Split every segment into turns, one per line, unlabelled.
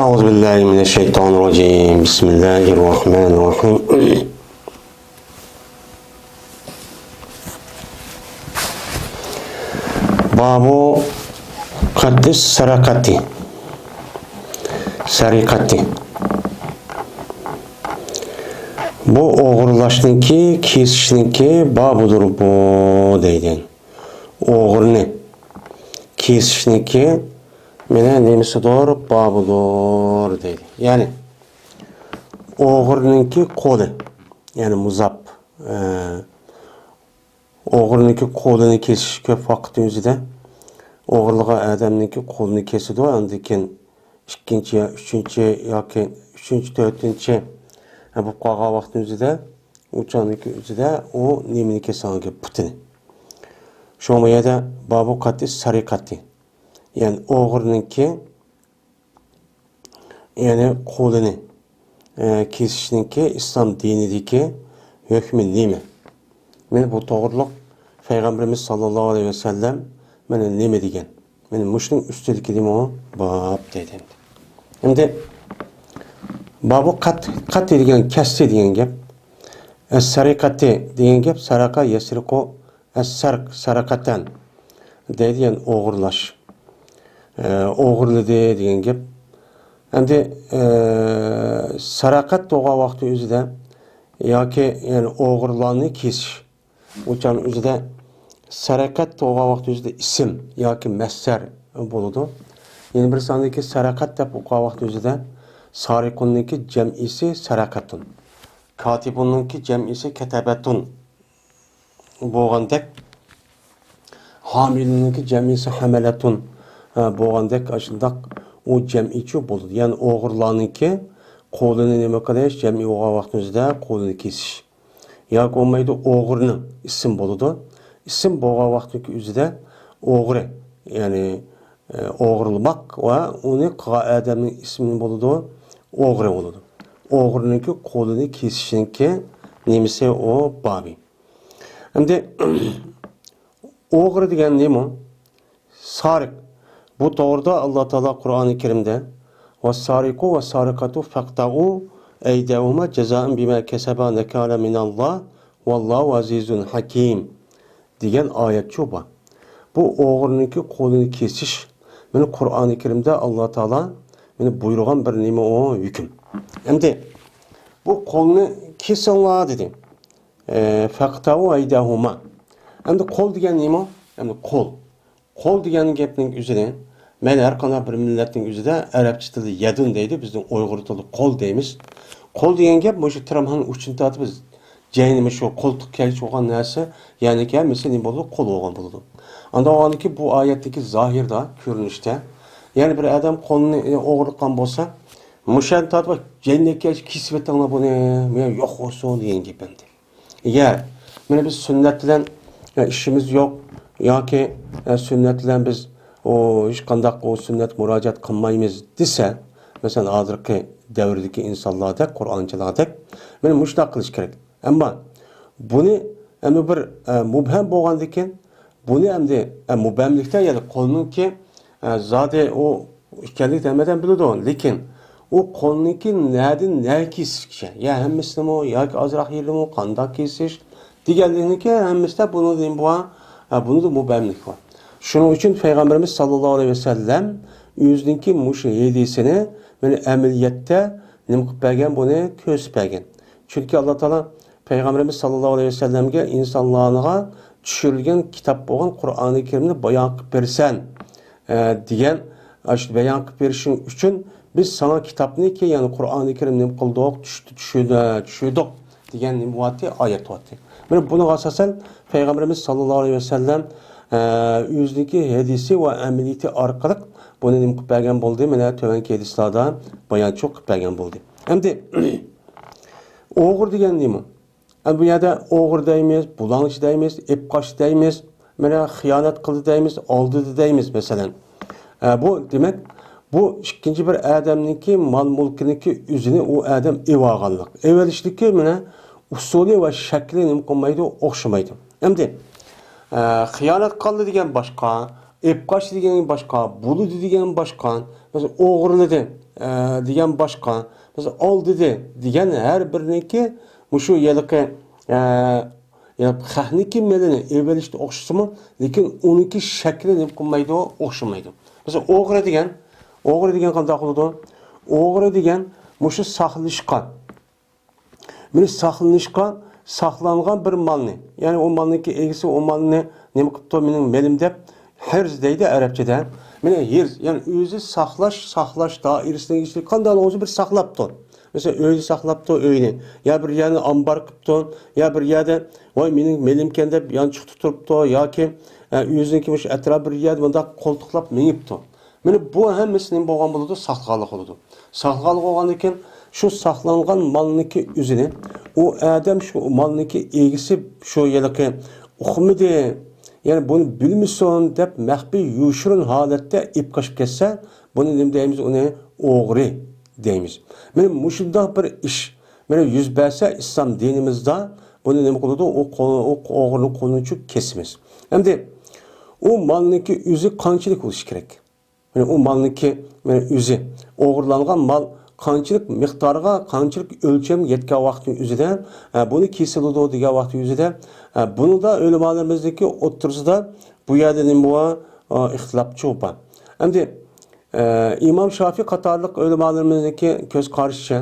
أعوذ بالله من الشيطان الرجيم بسم الله الرحمن الرحيم باب قد السرقة bu oğurlaşniki, kesişniki babıdır bu deyden. Oğurni, kesişniki mene nemisi doğru babıdır deydi. Yani oğurninki kolu, yani muzap. Oğurninki kolunu kesiş köp vakit özüde. Oğurluğa adamninki kolunu kesidi o. Andikin ikinci, üçüncü, yoki üçüncü, dördüncü bu qağa vaktin özüde, uçanınki özüde o nemini kesanki putini. Şomaya da babu kati sarikati. Yani oğurninki yani kolunu kesişninki İslam dinideki hükmü nemi. Meni bu doğruluk Peygamberimiz sallallahu aleyhi ve sellem meni nemi degen. Meni muşning üstüdeki demi o bab dedim. Şimdi babu kat degen kesse degen gap. Es-sarikati degen gap saraka yesriku es-sark sarakatan deydiyen oğurlaş. Oğurladı degen gap. Şimdi sarakat doğal vakti özüde yoki yani oğurlarni kesiş. Uçan özüde sarakat doğal vakti özüde isim yoki masdar boludu. Yani bir sandaki sarakat deb o'qigan vaqt o'zida sariqunniki jam'isi sarakatun. Katibunniki jam'isi katabatun. Bo'lgandek hamiliniki jam'isi hamalatun. Bo'lgandek ashundaq o jam'ichi bo'ladi. Ya'ni o'g'irlarniki qo'lini nima qilish, jam'i bo'lgan vaqt o'zida qo'lini kesish. Yoki bo'lmaydi o'g'irni ism bo'ladi. Ism bo'lgan vaqtdagi o'zida o'g'ri, ya'ni o'g'irlamak va uni qilgan odamning ismini bo'ladi, o'g'ri bo'ladi. O'g'irniki qo'lini kesishniki nemisi o babi. Endi o'g'ri degan nima? Sariq. Bu to'g'rida Alloh taolo Qur'oni Karimda "Vas-sariqu vas-sariqatu faqta'u aydahuma jazaa'an bima kasaba nakala minalloh vallohu azizun hakim" degan oyat bor. Bu o'g'irniki qo'lini kesish meni Qur'oni Karimda Alloh taolo meni buyurgan bir nima o hukm. Endi bu qo'lni kesinglar dedi. Faqta'u aydahuma. Endi qo'l degan nima? Endi qo'l. Qo'l degan gapning o'zida men har qanday bir millatning o'zida arabcha tilda yadun deydi, bizning Uyg'ur tilida qo'l deymiz. Qo'l degan gap o'sha tiramhan uchun tatib biz jaynimi shu qo'ltiq kelish bo'lgan narsa, ya'ni ki mesela nima bo'ladi? Qo'l bo'lgan bo'ladi. Anda o'g'aniki bu oyatdagi zohirda, ko'rinishda, ya'ni bir odam qo'lni o'g'irlagan bo'lsa, mushan tatib jaynnga kesib etanglar buni, men yo'q bo'lsin degan gap endi. Agar mana biz sunnat bilan ishimiz yo'q yoki sunnat bilan biz hech qanday sunnat murojaat qilmaymiz desa, masalan hozirgi davrdagi insonlarda, Qur'onchilarda mana mushtaq qilish kerak. Ammo buni endi bir mubham bo'lgandan keyin buni endi mubhamlikda ya'ni qo'lninki zodi o ekanlik nimadan biladi, lekin o qo'lninki nadin na kesishga, ya hammasini yoki ozroq yerimi qanday kesish deganlikniki hammasida buni buni mubhamlik bor. Shuning uchun Peygamberimiz sallallohu aleyhi ve sellem o'zininki mush hedisini meni amaliyotda nima qilib bergan, buni ko'rsatib bergan. Chunki Alloh taolo Peygamberimiz sallallohu aleyhi ve sellemga insonlarga tushirilgan kitob bo'lgan Qur'oni Karimni bayon qilib bersan degan, shu bayon qilib berishing uchun biz sana kitobniki, ya'ni Qur'oni Karimni qildik, tushirdik degan nimati oyat bor. Mana buni asosan Peygamberimiz sallallohu aleyhi ve sellem o'zining hadisi va amaliyati orqali buni nima qilib bergan bo'ldi? Mana to'vanki hadislarda bayon qilib bergan bo'ldi. Endi o'g'ir degan nima? Bu yerda o'g'ir deymiz, bulanch deymiz, epqosh deymiz, mana xiyonat qildi deymiz, oldi deymiz masalan. Bu demak bu ikkinchi bir odamniki mol mulkiniki o'zini u odam evaganlik. Evalishlikka mana usuli va shakli nima qilmaydi, o'xshamaydi. Endi xiyonat qildi degan boshqa, epqosh degan boshqa, buludi degan boshqa, masalan o'g'irladi degan boshqa. Biz ol dedi degan har biriniki mushu yiliqi xahniki melini evvelishda o'xshasimi, lekin uniki shakli nima qilmaydi, o'xshamaydi. Mesela o'g'ri degan qanday qiladi? O'g'ri degan mushu saqlashqa. Meni saqlanishqa saqlangan bir malni, ya'ni o malniki egisi o malni nima qilibdi mening melim deb hirz deydi arabchada. Meni hirz, ya'ni o'zi saqlash doirasining ichida qanday o'zi bir saqlabdi. Mesela öyle saqlabdi uyni, ya bir yerni ambar qilibdi, ya bir yerda voy mening melimkan deb yanchiq turibdi yoki o'ziniki shu atrof bir yerda bunda qo'ltiqlab minibdi. Meni bu hammasini bo'lgan bo'ladi, saqlanib qoladi. Saqlanib qolgandan keyin şu saqlangan malniki o'zini o adam şu malniki egisi şu yiliqi uqmidi, yani bunu bilmisin deb maxfiy yushirin holatda ip qo'shib ketsa, buni nima deymiz? Uni o'g'ri deymiz. Mana mushundoq bir ish mana yuz bersa islom dinimizda buni nima qiladi? O o'g'rining qo'lini kesimiz. Endi o malniki o'zi qanchalik bo'lishi kerak? Mana o malniki mana o'zi o'g'irlangan mal qanchalik miqdorga, qanchalik o'lcham yetgan vaqtning o'zida buni kesiladi degan vaqtning o'zida buni da o'limalarimizdagi o'ttirsida bu yerda nima bor? Ixtilofchi bor. Endi İmam Şafii qatorliq o'limalarimizdagi ko'z qarashicha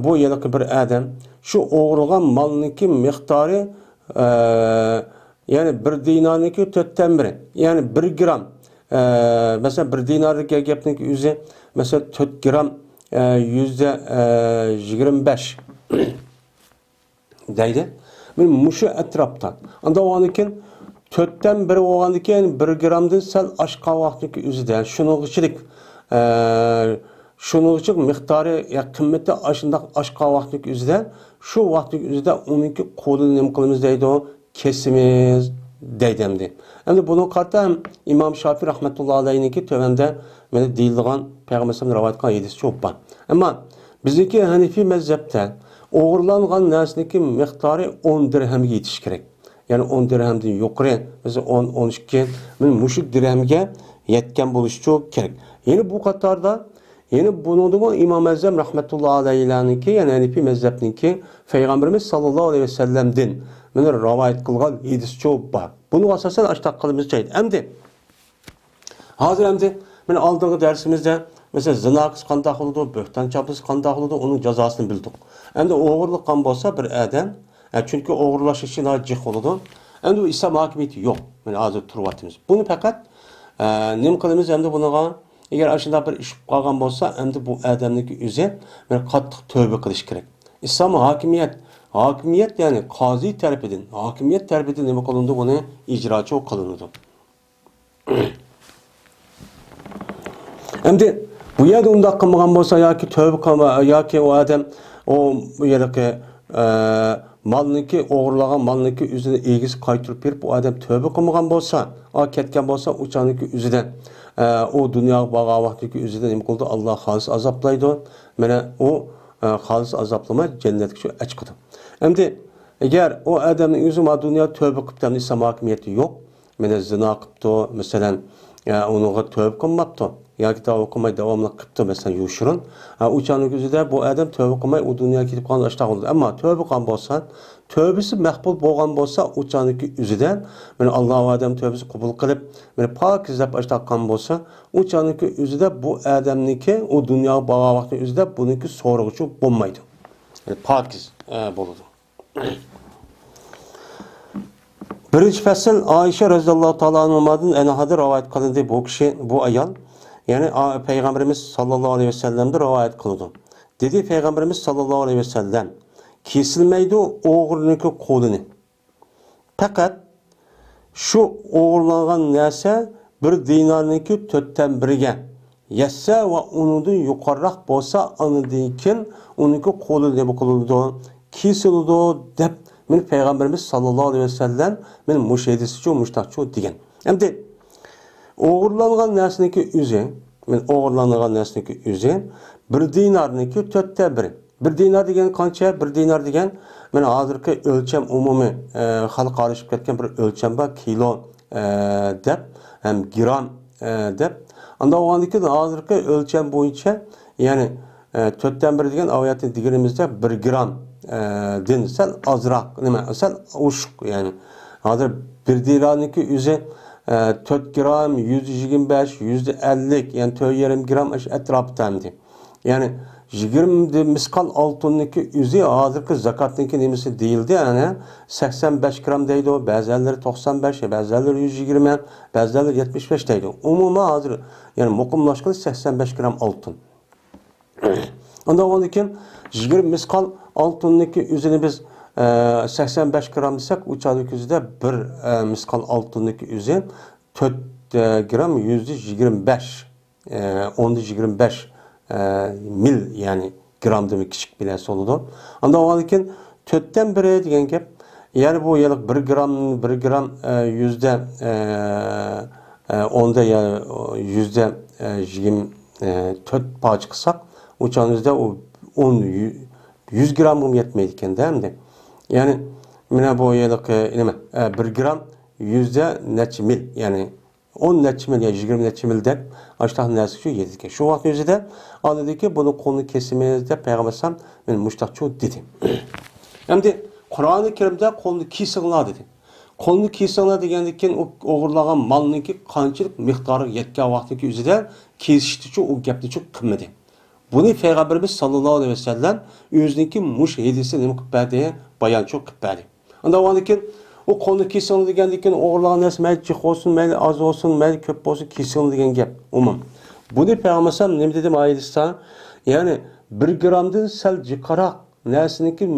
bu yiliqi bir adam shu o'g'rilgan malniki miqdori ya'ni 1 dinarniki 4dan biri, ya'ni 1 gram mesela 1 dinarlik gapniki o'zi mesela 4 gram %25 deydi. Men mushu atrofda. Unda o'ganikin 4dan biri o'ganikin 1 gramdan sal oshgan vaqtniki o'zida şunun için miqdori qimmati ashundoq oshgan vaqtniki o'zida shu vaqtniki o'zida uniki qo'lini nima qilamiz deydi, kesimiz deydi endi. Endi buni qarta İmam Şafii rahmetullohi alayhiniki tövende mana deyilgan Peygamberimiz rivoyat qilgan hadis çok bor. Ammo bizniki Hanifi mazhabda o'g'irlangan narsaniki miqdori 10 dirhamga yetish kerak. Yani 10 dirhamdan yuqori, mesela 10-12 men mushuk dirhamga yetgan bo'lishi çok kerak. Yine bu qatorda yine bunu İmam Azam rahmetullohi alayhiniki, yani Hanifi mazhabniki Peygamberimiz sallallohu aleyhi ve sellem'den meni rivoyat qilgan hadis çok bor. Bunu asosan ashtaq qilimiz joyda. Hozir endi men oldingi darsimizda mesela zina qanday qiladi, bo'hton chapisi qanday qiladi, uning jazosini bildik. Endi o'g'irlik qilgan bo'lsa bir odam, chunki o'g'irlash uchun jih bo'ladi. Endi u islom hokimiyati yo'q. Men hozir turyapmiz. Buni faqat nima qilamiz endi buniga? Agar ashunday bir ish qilgan bo'lsa, endi bu odamniki o'zi men qattiq tövbe qilish kerak. İslam hakimiyet yani qazi tarafidan, hakimiyet tarafidan nima qilindi, buni ijrochi qilinadi. Endi bu yerda undaq qilmagan bo'lsa yoki tövbe qilma yoki o odam o yerga malniki o'g'irlagan malniki o'zini egisi qaytirib berib bu odam tövbe qilmagan bo'lsa, ketgan bo'lsa o'chaniki o'zidan o dunyo bo'lgan vaqtdagi o'zida nima qildi? Alloh xolis azoblaydi. Mana o xolis azoblamay jannatga chiqadi. Endi agar o odamning o'zi ma dunyo tövbe qilib, islom hokimiyati yo'q, mana zina qilibdi, masalan, unga tövbe qilmabdi. yoki tövbe qilmay davomli qilibdi, masalan, yushirin. O'chaning o'zida bu odam tövbe qilmay u dunyoga ketib qolgan ashta bo'ldi. Ammo tövbe qilgan bo'lsa, tövbesi maqbul bo'lgan bo'lsa, o'chaning o'zida mana Alloh odam tövbesi qabul qilib, mana pokizlab ashta qilgan bo'lsa, o'chaning o'zida bu odamniki u dunyoga borgan vaqtning o'zida buniki so'rg'uchi bo'lmaydi. Yani pokiz bo'ladi. Birinchi fasl Ayşe radhiyallohu ta'ala anhadan anhada rivoyat qilindi. Bu kishi, bu ayol, yani Peygamberimiz sallallahu aleyhi ve sellem'de rivayet kıldı. Dedi Peygamberimiz sallallahu aleyhi ve sellem, kesilmeydi o'g'irniki qo'lini. Fakat şu o'g'irlangan narsa bir dinarniki 4dan biriga yetsa va undan yuqoriroq bo'lsa, anidan keyin uniki qo'li nima qiladi? Kesiladi deb men Peygamberimiz sallallahu aleyhi ve sellem men mushedisichu mushtaqchu degan. Endi o'g'irlangan narsaniki o'zi, men o'g'irlangan narsaniki o'zi 1 dinarniki 4dan biri. 1 dinar degan qancha? 1 dinar degan men hozirgi o'lcham umumiy xalqqa olishib ketgan bir o'lcham bor, kilo deb, ham gram deb. Unda o'g'andiki hozirgi o'lcham bo'yicha Yani 4'ten 1 degan avayatni deganimizda 1 gram din sal azroq nima sal ushq yani hozir 1 dinarniki o'zi 4 gram 125 150 yani 4,5 gram atrofidamdi. Yani 20 misqal oltinniki o'zi hozirgi zakotniki nimasi deyildi yani 85 gram deydi o, ba'zilari 95, ba'zilari 120, ba'zilari 75 deydi. Umuman hozir yani muqimlashgan 85 gram oltin. Ondan ondan 20 misqal oltinniki o'zini biz 85 gram desek, uçadık yüzde 1 misqal oltinniki o'zi 4 gram 125, 10-25 mil yani gram demek küçük bile soludu. Ondan ondan 4'ten 1 degan gap. Yani bu yıllık 1 gram yüzde onda ya yüzde 24 pay çıksak uçağınızda o 100 gram yetmeydikken değil mi? Yani mina bu yıllık 1 gram yüzde neçe mil yani 10 neçe mil ya 20 neçe mil de aşağıdan neresi şu yedik. Şu vakit yüzde anladı ki bunu konu kesimizde Peygamber ben müştakçı dedim. Hem de Kur'an-ı Kerim'de kolunu kesinglar dedi. Kolunu kesinglar degendikten o o'g'irlagan malniki qanchalik miqdori yetgan vaqtdagi o'zida kesishdi o gapni çok qilmadi. Bunu Peygamberimiz sallallohu alayhi ve sellem o'ziniki mush hedisi nima qilib berdi, bayon çok qilib berdi. Unda ondan o kolunu kesinglar degendikten o'g'irlagan narsa mayli jiq olsun, mayli az olsun, mayli ko'p olsun kesinglar degan gap. Umum. Bunu Peygamber nima dedim ayetda? Yani 1 gramdan sal jiqaroq narsaniki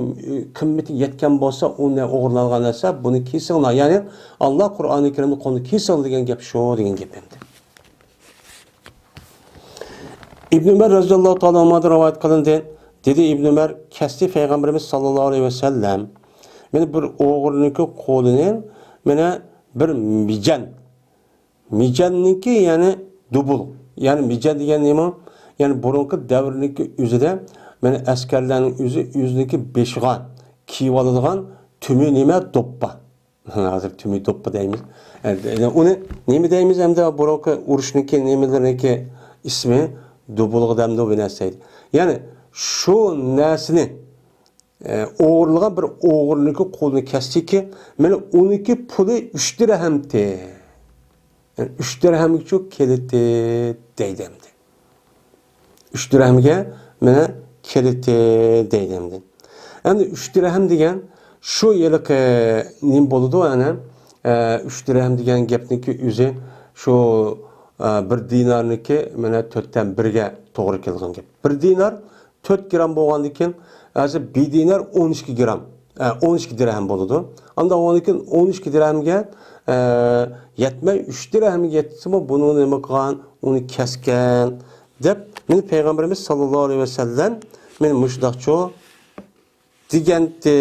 qimmati yetgan bo'lsa, uni o'g'irlangan narsa buni kesinglar. Ya'ni Alloh Qur'oni Karimda qo'lni kesinglar degan gap shu degan gap endi. İbn Ömer radhiyallohu ta'ala anhu rivoyat qilindi. Dedi İbn Ömer kesdi Peygamberimiz sallallohu alayhi ve sellem. Meni bir o'g'irniki qo'lini mana bir mijanniki yani dubul. Yani mijan degan nima? Yani burunqi davrniki o'zida mana askarlarning o'ziniki beshiga kiyib oladigan tumi nima do'ppa. Hozir tumi do'ppa deymiz. Yani uni nima deymiz hamda burunqi urushniki nimalarniki ismi dubulg'i damda bu narsaydi. Yani şu narsani o'g'irlagan bir o'g'irniki qo'lini kesdiki, mana uniki puli 3 dirhamdi. Yani 3 dirhamga çok keldi deydimdi. 3 dirhamga mana keldi deydimdi. Endi 3 dirham degan shu yillik nim bo'ladi ana 3 dirham degan gapniki o'zi shu 1 dinarniki mana 4'ten 1ga to'g'ri kelgan gap. 1 dinar 4 gram bo'lgandan keyin hozir 1 dinar 12 gram 12 dirham bo'ladi. Anda 12 dirhamga yetmey 3 dirham yetsimi bunu nima qilgan, uni kesgan deb meni Peygamberimiz sallallohu alayhi ve sellem meni mushdaqcho degandi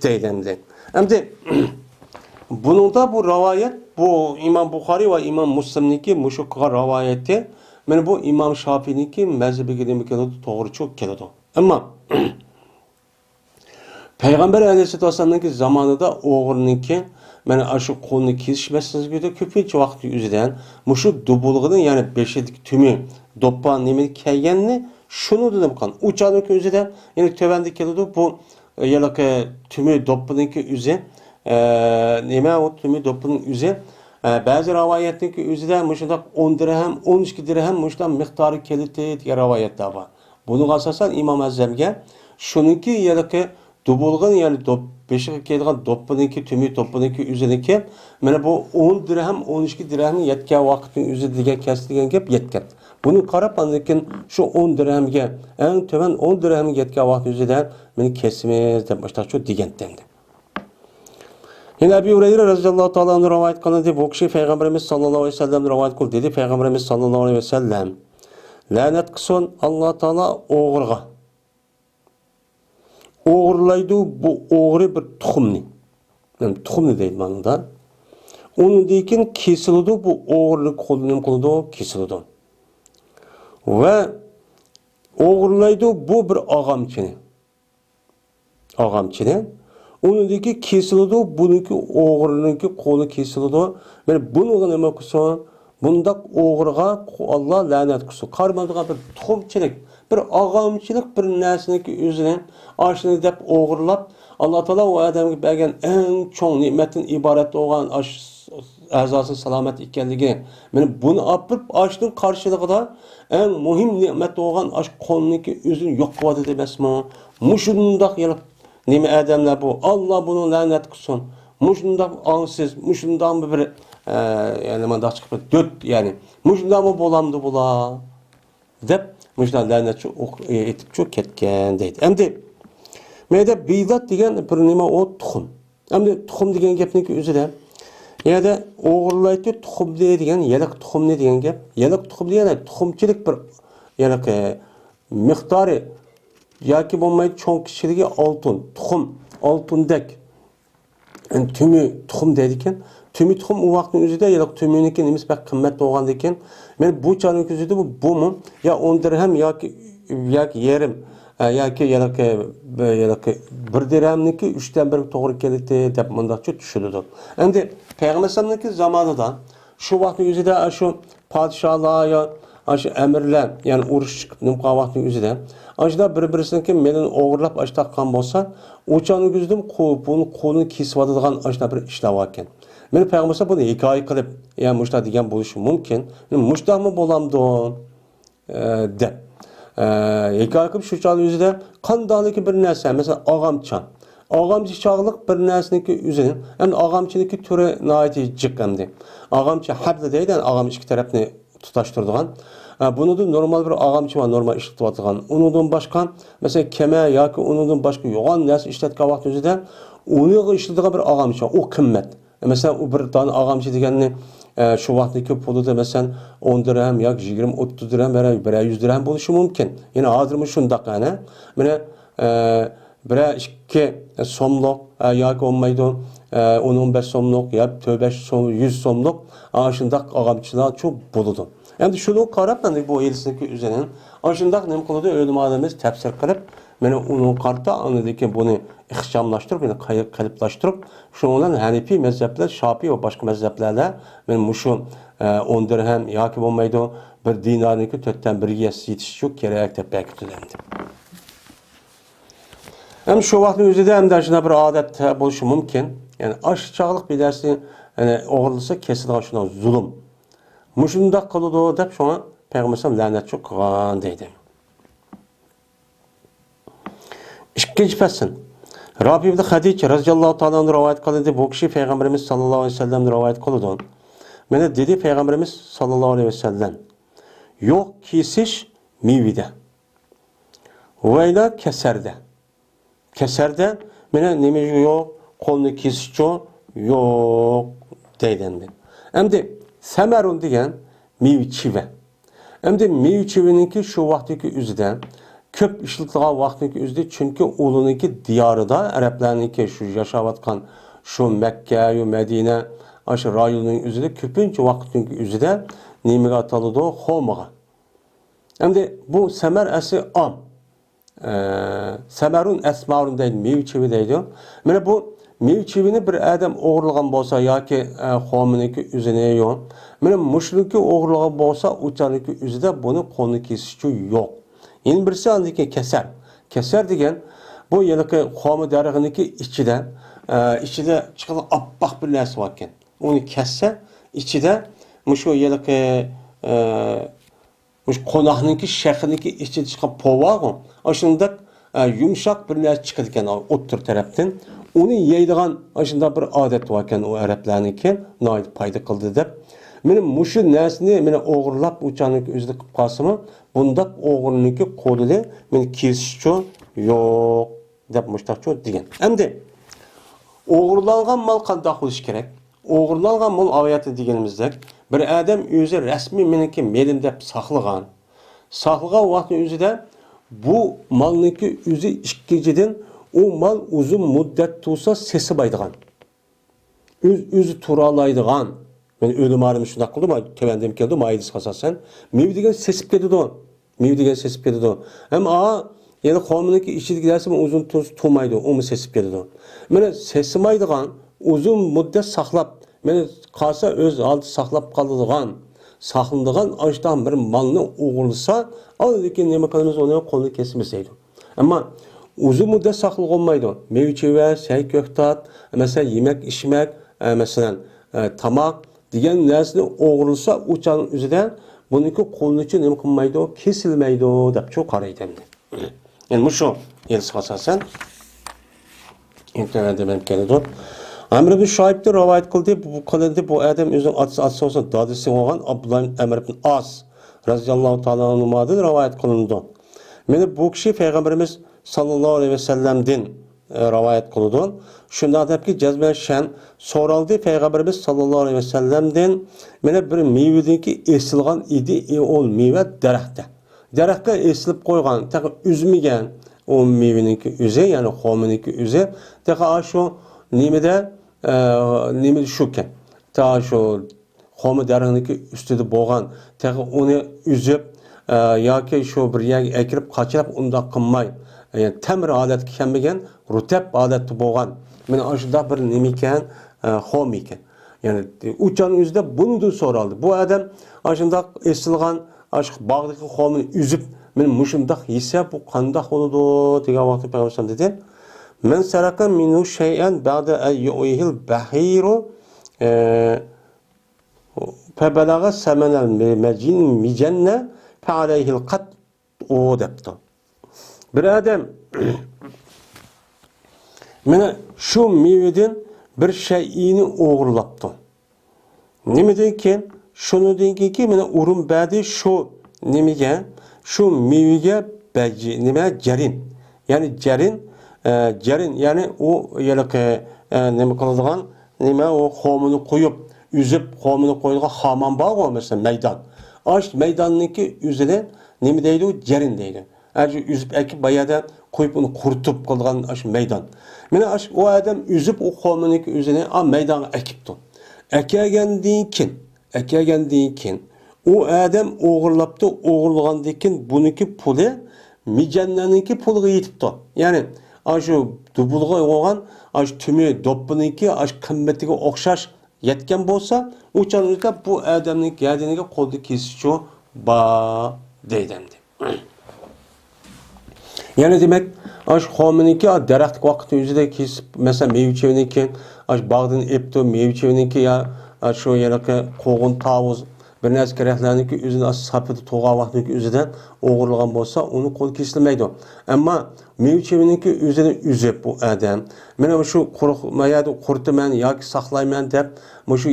deydimdi. Endi buningda bu rivoyat bu İmam Buxoriy ve İmam Muslimniki mushu qilgan rivoyati mana bu İmam Shofiyniki mazhabiga nima keladi, to'g'ri çok keladi. Ammo Peygamber Aleyhisselam'ın zamanında o'g'irniki mana shu qo'lni kesish masalasiga ko'pincha vaqt o'zidan mushu dubulg'idan yani beshidik tumi do'ppa nima kelganni shuni deb qolgan. Uchaning o'zida yani tövanda keladi bu yalaqi tumi do'ppaniki o'zi nima o tumi do'ppaning o'zi ba'zi rivoyatniki o'zida mushunda 10 dirham 12 dirham mushunda miqdori keladi degan rivoyatlar bor. Buning asosan İmam Azamga shuniki yalaqi dubulg'in yani beshiga kelgan do'ppaniki tumi do'ppaniki o'ziniki mana bu 10 dirham 12 dirham yetgan vaqtning o'zi degan kesilgan gap yetgan. Buni qarab andan shu 10 dirhamga eng to'van 10 dirham yetgan vaqt o'zida meni kesimiz deb boshqacha degandim. Yine Ebu Hureyre radhiyallohu ta'ala anhu rivoyat qildi. Bu kishi Peygamberimiz sallallohu alayhi ve sellem rivoyat qildi. Dedi Peygamberimiz sallallohu alayhi ve sellem la'nat qilsin Alloh taolo o'g'irga. O'g'irlaydi bu o'g'ri bir tuxumni. Yani tuxumni deydi manada. Ondan keyin kesildi bu o'g'irlik qo'lini qildi, kesildi. Ve o'g'irlaydi bu bir og'amchini. Og'amchini. Ondan keyin kesildi, buniki o'g'irliniki qo'li kesildi. Mana buni nima qilsin? Bundaq o'g'irga Allah la'nat qilsin. Qarmadigan bir tuxumchilik bir ağamçılık bir nesneki özünü aşını dep oğurlap Allah Teala o adamga bergen en çoğ nimetin ibaret olan azası selamet ekanligi. Meni bunu apıp aşның karşılığında en muhim nimet olan aş konunki özün yok kıladı demesmi? Muşundaq yılıp nime adamlar bu? Allah bunu lanet kılsın. Muşundaq ansız, muşundaq bir yani manda çıkıp dört yani muşundaq mı bolamdı bula? Dep muşundaq lanetçi etip çok ketken deydi. Endi meyde bidat degan bir nima o tuxum. Endi tuxum degan gapniki o'zida ya da o'g'irlaydi tuxum degan yalaq tuxum ne degan gap? Yalaq tuxum degani tuxumchilik bir yalaq miqdori yoki bo'lmaydi cho'ng kishiligi oltin, tuxum, oltindek. Yani tümü tuxum deydi ekan. Tümü tuxum o vaqtning o'zida yalaq tümüniki nimasi bak qimmat bo'lgan ekan. Men bu chorning o'zida bu ya 10 dirham yoki yerim yoki bir dirhamniki 3'ten 1 to'g'ri keldi deb mundaqcha tushunadi. Endi payg'ambarlarning zamonida shu vaqtning o'zida shu podshohlar yo shu amirlar, ya'ni urush chiqib nimqa vaqtning o'zida ashda bir-birisiniki meni o'g'irlab ashtaqqan bo'lsa, o'chaning o'zida buni qo'lini kesib oladigan ashda bir ishlar bor ekan. Meni payg'ambarlar buni hikoya qilib, ya'ni mushta degan bo'lishi mumkin. Mushtami bo'lamdi deb hikoya qilib shu chog'ning o'zida qandaqligi bir narsa, masalan, og'amchan. Og'amchi chog'liq bir narsaniki o'zini, endi og'amchiniki turi nihoyatda jiq endi. Og'amchi habla deydi, og'am ikki tarafni tutashtiradigan. Bunida normal bir og'amchi va normal ishlatadigan. Undan boshqa, masalan, kema yoki undan boshqa yo'g'on narsa ishlatgan vaqt o'zida uni ishlatadigan bir og'amchi, o qimmat. Masalan, u bir dona og'amchi deganni şu vaqtdagi pulida masalan 10 dirham yoki 20-30 dirham bir 100 dirham bo'lishi mumkin. Ya'ni hozirmi shundoq ana. Mana bir 2 so'mlik yoki olmaydi 10-15 so'mlik yoki 5 so'm 100 so'mlik shundoq og'amchilar çok bo'ladi. Endi shuni qarab bu elsiniki o'zining shundoq nima qiladi o'limalarimiz tafsir qilib, mana uni qarta anadiki buni ixchamlashtirib, yani qalblaştırıp, şundan Hanefi mezhepler, Şafii ve başka mezheplerle benim şu 10 dirhem yoki bo'lmaydi bir dinarniki 4'ten 1'ga yetish çok kerak deb belgilandi. Hem şu vaqtning o'zida ham shunday bir odat bo'lishi mumkin. Yani aşçılık bir dersi yani o'g'irlasa kesilgan shunday zulm. Mushundaq qiladi deb shuna payg'ambar la'nat qilgan deydi. İkinci fasl. Rabi ibn Hadiç radıyallahu ta'ala rivayet kıldı. Bu kişi Peygamberimiz sallallahu aleyhi ve sellem rivayet kıldı. Mene dedi Peygamberimiz sallallahu aleyhi ve sellem. Yok kesiş mivide. Veyla keserde. Keserde mene nemi yok, kolunu kesiş yok deydendi. Hem de semerun degan mivi çive. Hem de mivi çiveninki şu vaxtdaki üzüden köp işletilgan vaqtdaki özde çünkü uluniki diyarida Araplarniki şu yaşavatkan şu Mekke, Medine, aşı rayonun özde köpünçe vaqtdaki özde nimega atalıdı Homaga. Hem de bu semer esi am. Semerun esmarun deydi, mevçevi deydi. Mene bu mevçevini bir adam oğurlagan bolsa yoki Hominiki özüne yok. Mene muşriki oğurlagan bolsa uçaniki özde bunu konu kesişi yok. Yeni birisi andaki keser. Keser degen bu yanıki xomi darağıniki içide çıkan appaq bir narsa var ekan. Onu kesse içide şu yanıki muş qonaqniki şexiniki içide çıkan povaq. Aşında yumşak bir narsa çıkar ekan o'ttir tarafdan. Onu yeydigan aşında bir odat var ekan o Araplarniki nayt payda qildi deb. Benim muşu nesini meni o'g'irlab uçaniki o'zida qilib qolsimi, bundaq o'g'irniki qo'lida meni kesishchi yo'q deb mushtaqchi degan. Endi o'g'irlangan mal qanday bo'lishi kerak? O'g'irlangan mal oyati deganimizdek, bir odam o'zi rasmiy meniki melim deb saqlagan vaqtning o'zida bu malniki o'zi ikkinchidan o mal uzun muddat tursa sesibaydigan. O'zi turalaydigan. Ben ölüm ağrımı şuna kıldım ama tevendim geldi maydis kasasen. Mevdigen sesip geldi o. Mevdigen sesip geldi o. Hem yani komuniki işi giderse uzun tutmaydı. O mu sesip geldi o. Mene sesimaydıgan uzun müddet saklap. Mene kalsa öz aldı saklap kalıdığan. saqlanadigan ashdan bir malni o'g'irlasa, aldikin nima qilamiz, uni qo'lni kesimiz deydi. Ammo uzun muddat saqlab olmaydi. Mevcheva, say ko'ktat, masalan yemak, ishmak, masalan tamoq degan narsani o'g'irlasa, o'chan o'zida buniki qo'lnichi nima qilmaydi, kesilmaydi deb shu qaraydi endi. Yani shu elsiz asosan internetda men keladi. Amr ibn Shoibni rivoyat qildi, bu adam o'zining asosan dadisi bo'lgan Abdullah Amr ibn As radhiyallohu ta'ala anhudan rivoyat qilindi. Meni bu kishi payg'ambarimiz sallallohu alayhi vasallamdan rivoyat qildi. Shunda debki jazman shan so'raldi payg'ambarimiz sallallohu alayhi vasallamdan meni bir mevadagi esilgan idi, o meva daraxtda. Daraxtga esilib qo'ygan, taqa üzmigan o meveniki üze, yani xominiki üze, taqa shu nimada shukan. Ta shu xomi daraxtniki ustida bo'lgan, taqa uni üzüb yoki shu bir yerga akirib qochirib unda qilmay, yani tamir holatga kelmagan, rutab holatda bo'lgan. Mana shunda bir nima ekan, xom ekan. Yani uçan o'zida buni so'raldi. Bu adam shunda esilgan aşk bağdaki xomini üzüp men mushundaq yesa bu qandaq bo'ladi degan vaqtda payg'ambar dedi. Men saraka minu shay'an ba'da ayyuhil bahiru fa balagha samanal majin mijanna fa alayhi alqat o debdi. Bir adam meni shu meveden bir shay'ini o'g'irlabdi. Nimadan keyin şunu ki mene urun badi şu nimiga şu mevige nima jarin, yani jarin yani o yalaka nima qiladigan nima o xomini qo'yib üzüp xomini qo'yilgan xaman bog' mesela meydan. Aş meydanniki üzerine nima deydi, o jarin deydi. Aşı üzüp ekip bayadan qo'yib uni qurtib qilgan aş meydan. Mene aş o adam üzüp o xominiki üzerine a meydana ekipdi. Ekegendiğin keyin o adam o'g'irlabdi, o'g'irlagandan keyin buniki puli mijannaniki puliga yetibdi. Ya'ni shu dubulga bo'lgan, shu tumi doppiniki qimmatiga o'xshash yetgan bo'lsa, o'chanlikda bu odamning gadiniga qo'lni kesishi ba deydi. Yani demek shu xominiki daraxt vaqti o'zida kesib, mesela mevcheviniki, bog'dan epdi, mevcheviniki ya şu yeraki qo'g'in tavuz bir narsa keraklarniki o'zini sapida to'g'a vaqtniki o'zidan o'g'irlagan bo'lsa, uni qo'l kesilmaydi. Ammo mevcheviniki o'zini üzüb bu adam, mana shu quruqmayadi, qurtaman yoki saqlayman deb, shu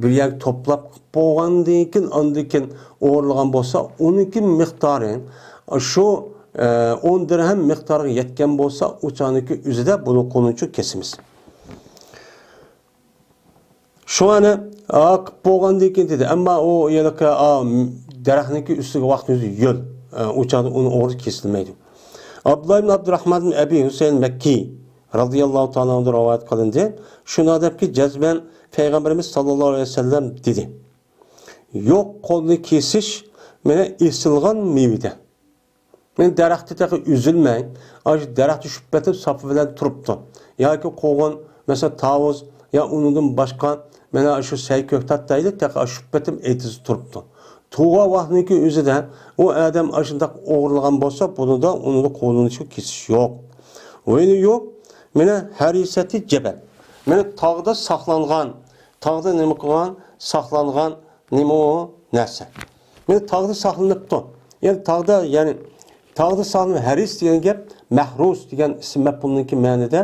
bir yer to'plab bo'lgandan keyin ondikin o'g'irlagan bo'lsa, uniki miqdori shu 10 dirham miqdoriga yetgan bo'lsa, o'chaniki o'zida buni qo'lunchi kesimiz. Şu an bo'lgandan keyin dedi, ammo o yalaka daraxtniki ustiga vaqtimiz yo'l, o'chadi, uni o'g'ri kesilmaydi. Abdullah ibn Abdurrahman ibn Abi Husayn Makki radhiyallohu ta'ala anhu rivoyat qilindi. Shuna debki jazman payg'ambarimiz sallallohu alayhi vasallam dedi. Yo'q qo'lni kesish meni esilgan mevida. Men daraxtda taqa üzülmay, shu daraxt tushib ketib safi bilan turibdi. Yoki qo'g'in, mesela tavuz ya undan boshqa mana shu say ko'ktat deydi, taqa shubbatim etiz turibdi. Tuğa vaqtniki o'zida o adam ashundaq o'g'irlagan bo'lsa, bunida uni qo'lini kesish yo'q. O'yini yo'q. Mana harisati jabal. Mana tog'da saqlangan, tog'da nima qilgan, saqlangan nima o narsa. Mana tog'da saqlanibdi. Yani tog'da saqlanib haris degan gap mahrus degan ism maf'ulniki ma'nida.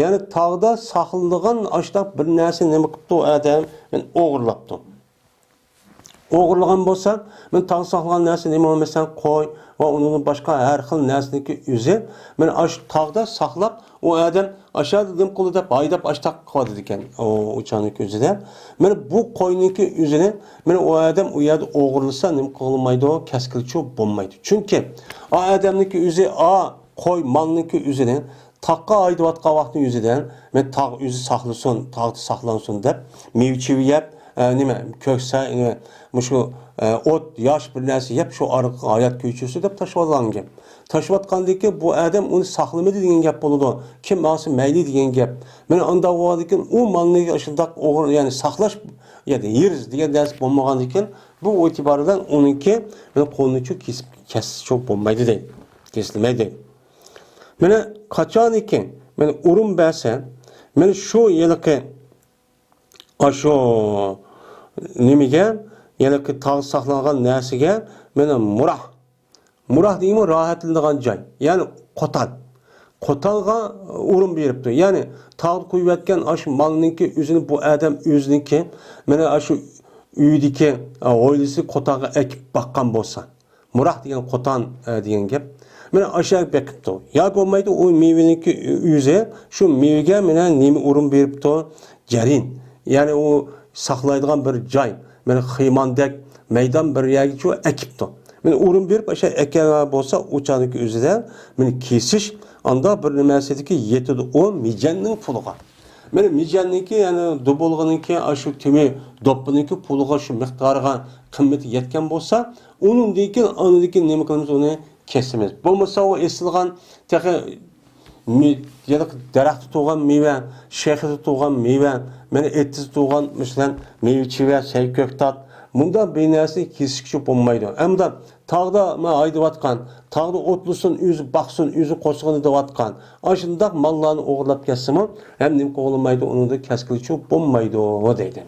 Yani tağda saqlangan ashtaq bir narsa nima qilibdi o adam, men o'g'irlabdi. O'g'irlagan bo'lsa, men tağda saqlangan narsa nima, masalan qo'y va uning boshqa har xil narsaniki o'zi, men ash tağda saqlab o adam aşağıda nim qildi deb haydab ashtaq qiladi ekan o o'chaniki o'zida. Men bu qo'yniki o'zini men o adam u yerda o'g'irlasa nim qilmaydi, kaskilchi bo'lmaydi. Chunki o adamniki o'zi qo'y malniki o'zini taqqa aydıvatqa vaqtın yüzüden, men tağ yüzü saqlasın, tağda saqlansın deb, mevchivi yap, nima, köksa, şu ot, yaş bir narsa yap, şu arıq hayat köçüsü deb taşıvatlan gap. Taşıvatqandaki bu adam onu saqlamadı degan gap bo'ladi. Kim alsa mayli degan gap. Men anda o'g'adikin u malni ashundaq o'g'ir, yani saqlash, yani yeriz degan narsa bo'lmagandan keyin Bu itibardan onunki qo'lni kesish çok bo'lmaydi deydi. Kesilmaydi deydi. Mana qachoniki mana urum bersa, mana shu yilqi shu nimaga, yilqi tog' saqlangan narsaga mana murah deymi, rohatlanadigan joy. Ya'ni qo'tal. Qo'talga urum beribdi. Ya'ni tog' qo'yayotgan shu malninki o'zini bu odam o'ziniki mana shu uydagi oilasi qo'talga ekib baqqan bo'lsa, murah degan qo'tan degan gap. Mana aşağı bekipti. Ya bo'lmaydi, o meveniki yüze, şu mevega mana nima urum beribdi? Jarin. Yani o saqlaydigan bir joy. Mana xiymandek maydon bir yerga shu ekibdi. Mana urum berib aşağı ekan bo'lsa, o'chaniki o'zida mana kesish anda bir nimasidiki yetadi o mijanning puliga. Mana mijanniki yani dobolg'iniki shu temi doppiniki puliga shu miqdoriga qimmati yetgan bo'lsa, onun dekin anadiki nima qilamiz uni kesimiz. Bo'lmasa o esilgan teqi daraxt tutugan meva, shayx tutugan meva, mana etiz tutugan masalan mevchiva, sayköktat, bunda beynasi kesishki bo'lmaydi. Hamda tog'da men aydyapkan, tog'da o'tlusun, o'zi baqsin, o'zi qo'shig'ini deyapkan. Ashundaq mallarni o'g'irlab kessimi, ham nim qo'g'ilmaydi, uni da kaskilichi bo'lmaydi deydi.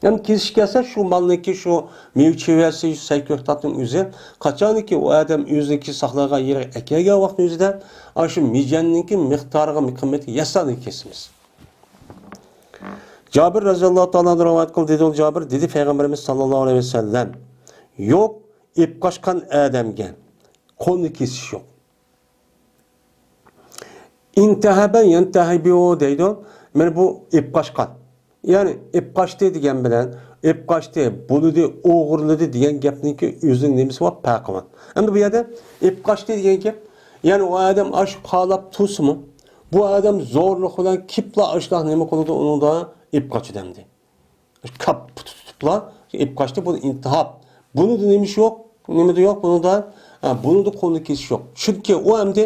Hem kesiş gelse şu malniki şu mevçivesi sayköktatın üzü kaçaniki o adam yüzdeki saklaga yeri ekege vakti yüzde şu micenninki miktarıga kıymeti yasanı kesimiz. Cabir radıyallahu ta'ala rivayet kıldı dedi Cabir dedi Peygamberimiz sallallahu aleyhi ve sellem yok ip kaçkan adamge konu kesiş yok. İntehaben yentehibi o deydi. Yani bu ip kaçkan. Yani ip kaçtı degan bilan ip kaçtı, buludi, o'g'irladi degan gapniki o'zining nimasi bor, farqi bor. Endi bu yerda ip kaçtı degan gap, yani o adam aş qalab tusmi, bu adam zo'rlik bilan kipla ashlaq nima qiladi, uni da ip kaçtı demdi. Kap tutupla ip kaçtı, bu intihab. Bunu da nima yok, nima da yok, bunu da qo'lni kesish yok. Chunki o hamda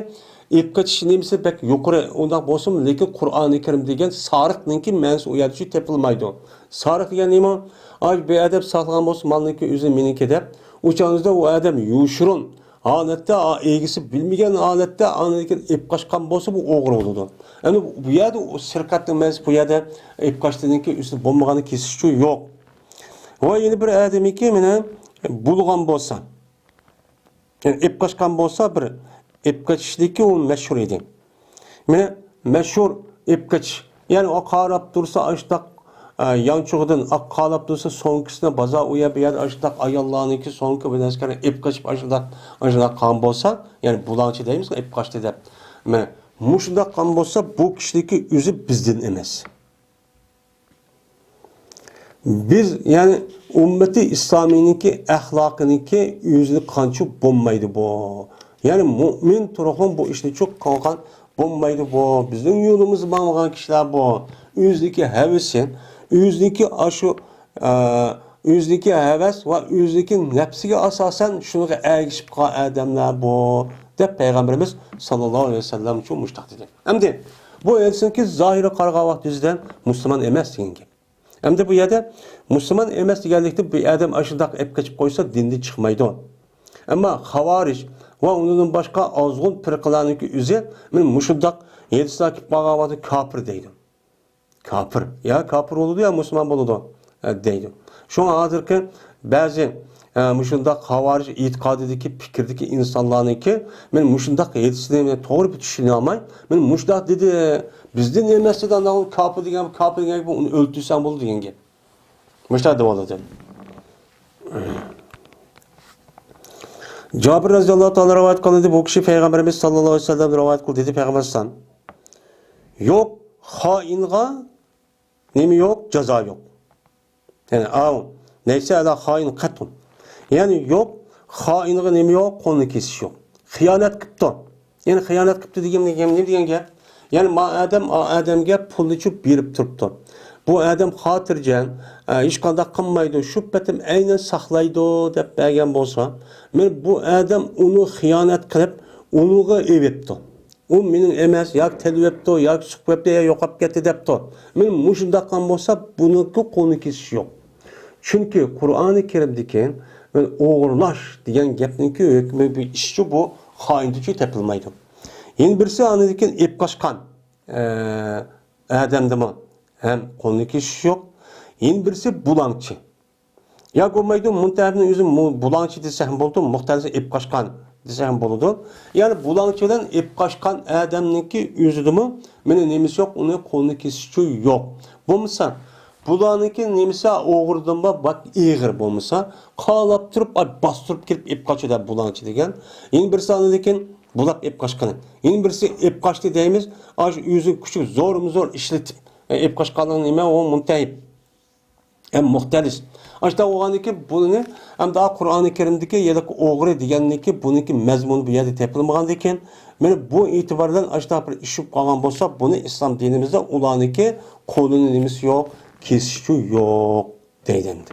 ip kaçış nemisi pek yukarı ondan bolsun, lekin Kur'an-ı Kerim degen sarıqninki ma'nosi u yerda tepilmaydi. Sarıq degan nima? Ay bir adam saqlagan bolsa malniki o'zi meniki deb, o'chanizda u adam yushurun. Holatda egisi bilmagan holatda aniki ip qaçgan bolsa bu o'g'ri bo'ladi. Endi bu yerda o sirqatning ma'nosi bu yerda ip qaçdiniki o'zi bo'lmagani kesishchi yo'q. Va yeni bir adamiki meni bulgan bolsa, yani ip qaçgan bolsa bir ip kaçışdaki o meşhur idi. Mene meşhur ip kaçış. Yani o qarab dursa açtak yançuğudun ak qalab dursa sonkisine baza uya bir yer açtak ayallarınki sonki bir neskere ip kaçıp açtak kan bolsa, yani bulançı deyimiz ip kaçtı dep. Mene muşunda kan bolsa bu kişideki yüzü bizden emas. Biz yani ümmeti İslami'ninki ahlakınınki yüzünü kançı bombaydı bu. Yani mümin turukun bu işte çok kalkan bombaydı bu. Bizim yolumuzu bağlayan kişiler bu. Yüzdeki hevesin, yüzdeki aşı, yüzdeki heves ve yüzdeki nefsine asasen şunu ergişip kalan adamlar bu. De Peygamberimiz sallallahu aleyhi ve sellem çok müştak dedi. Hem de bu elsin ki zahiri kargavak düzden Müslüman emez deyin ki. Hem de bu yerde Müslüman emez diyenlikte bir adam aşırıdak ep kaçıp koysa dindi çıkmaydı o. Ama havariş ve onun başka azgın firqalarınki üzü men muşundak yedisaki bağavatı kafir deydi. Kafir. Ya kafir oldu ya Müslüman oldu deydi. Şu an hazırki bazı muşundak havariş itikadideki fikirdeki insanlarınki men muşundak yedisini doğru bir düşünemey. Men muşundak dedi bizden emesden anladım kafir degen gibi onu öldürsen buldu degen gibi. Muşundak da oldu. Cabir radıyallahu ta'ala rivayet kıldı bu kişi Peygamberimiz sallallahu aleyhi ve sellem rivayet kıldı dedi Peygamberimiz sallallahu yok hainga nemi yok ceza yok. Yani neyse ala hain katun. Yani yok hainga nemi yok konu kesiş yok. Hıyanet kıptı. Yani hıyanet kıptı ne diyen gel. Yani Adem'ge pulunu çöp berip turuptu. Bu adam hatırcan, hiç kadar kınmaydı, şüphetim aynen saklaydı dep bergen bolsa, men bu adam onu hıyanet kılıp, onu evetdi. O menin emas, yak telvepdi, yak süpepdi, ya yoqap ketdi depdi. Men muşundaq kan bolsa, bununki konu kesiş yok. Çünkü Kur'an-ı Kerim'deki oğurlaş diyen gepninki hükmü bir işçi bu haindici tepilmaydı. Yeni birisi anıdaki ip kaşkan Adem'de mi? Hem konudaki iş yok. Yeni birisi bulankçı. Ya olmaydı muhtemelen yüzüm bulankçı dese hem buldu, muhtemelen ip kaşkan dese hem buldu. Yani bulankçıdan ip kaşkan Adem'ninki yüzüdü mü? Benim nemisi yok, onun konudaki işçi yok. Bu misal bulanınki nemisi oğurdan mı bak iğir bulmasa kalap durup bastırıp gelip ip kaçıda bulankçı degen. Yeni birisi anıdaki bulap ip kaşkanı. Yeni birisi ip kaçtı deyimiz, az yüzü küçük zor işletip ip kaşkanın nime o muntahip. Hem muhtelis. İşte o anki bunu hem daha Kur'an-ı Kerim'deki ya da oğru degenliki bununki mezmunu bir yerde tepilmegan diken. Yani bu itibardan işte bir işip kalan bolsa bunu İslam dinimizde ulaniki kolunun nemisi yok, kesişi yok deydendi.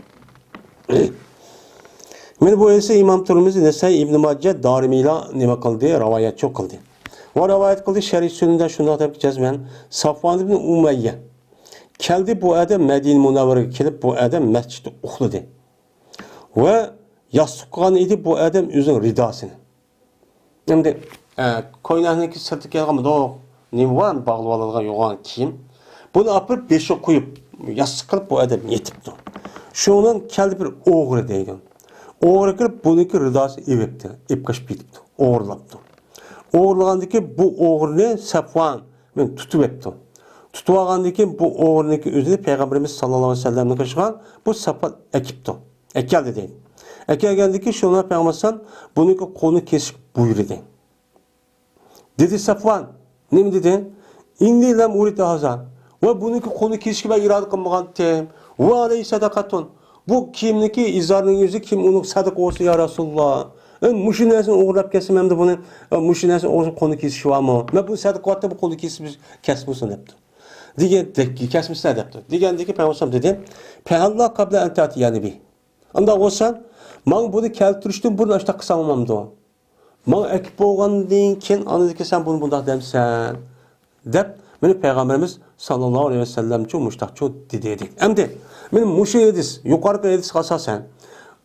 Yani bu ise İmam Tirmizi Nesai İbn Majah Darimiyla nima kıldı, rivayet çok kıldı. O rivayet kıldı şerif sünninden şunu atıp cezmen Safvan ibn Umayye keldi bu adam Medine Munavvara'ya kelip bu adam mescidde uxladı. Ve yastıqan idi bu adam özün ridasını. Şimdi koynağındaki sırtı kelganda o ne var bağlıvalarga yoğan kiyim. Bunu apıp beşe koyup yastık kılıp bu adam yetipti. Şundan keldi bir oğru deydi. Oğru kılıp bununki ridası evipti. İpkaş bitipti. Oğurlaptı. Oğurlagandaki bu oğrunu Safvan tutup etdi. Tutuvagandaki bu oğrunaki özünü Peygamberimiz sallallahu aleyhi ve sellem'e kaşıgan bu Safvan ekipti. Ekeldi değil. Ekelgendeki şunlar Peygamberimiz bununki konu kesik buyurdu değil. Dedi Safvan, ne mi dedi? İndi lem urite hazan. Ve bununki konu kesik ve iradı kılmagan tem. Ve aleyhi sadakatun. Bu kimniki izarının yüzü kim onun sadık olsun ya Resulullah. Muşinesini uğurlap kesim hem de bunu muşinesini olsun konu kesişi var mı? Ben bu sadıkatta bu konu kesmişsin yaptı. Digendeki kesmişler yaptı. Digendeki Peygamber dedi. Pehallah kabla entati yani bir. Anda olsan, man bunu keltiriştin bunu açta kısamamamdı o. Man ekip olgandan keyin anadaki sen bunu bunda demsen. Dep, benim Peygamberimiz sallallahu aleyhi ve sellem çok muştakçı dedi. Hem de benim muşu edis, yukarı edis kasasen.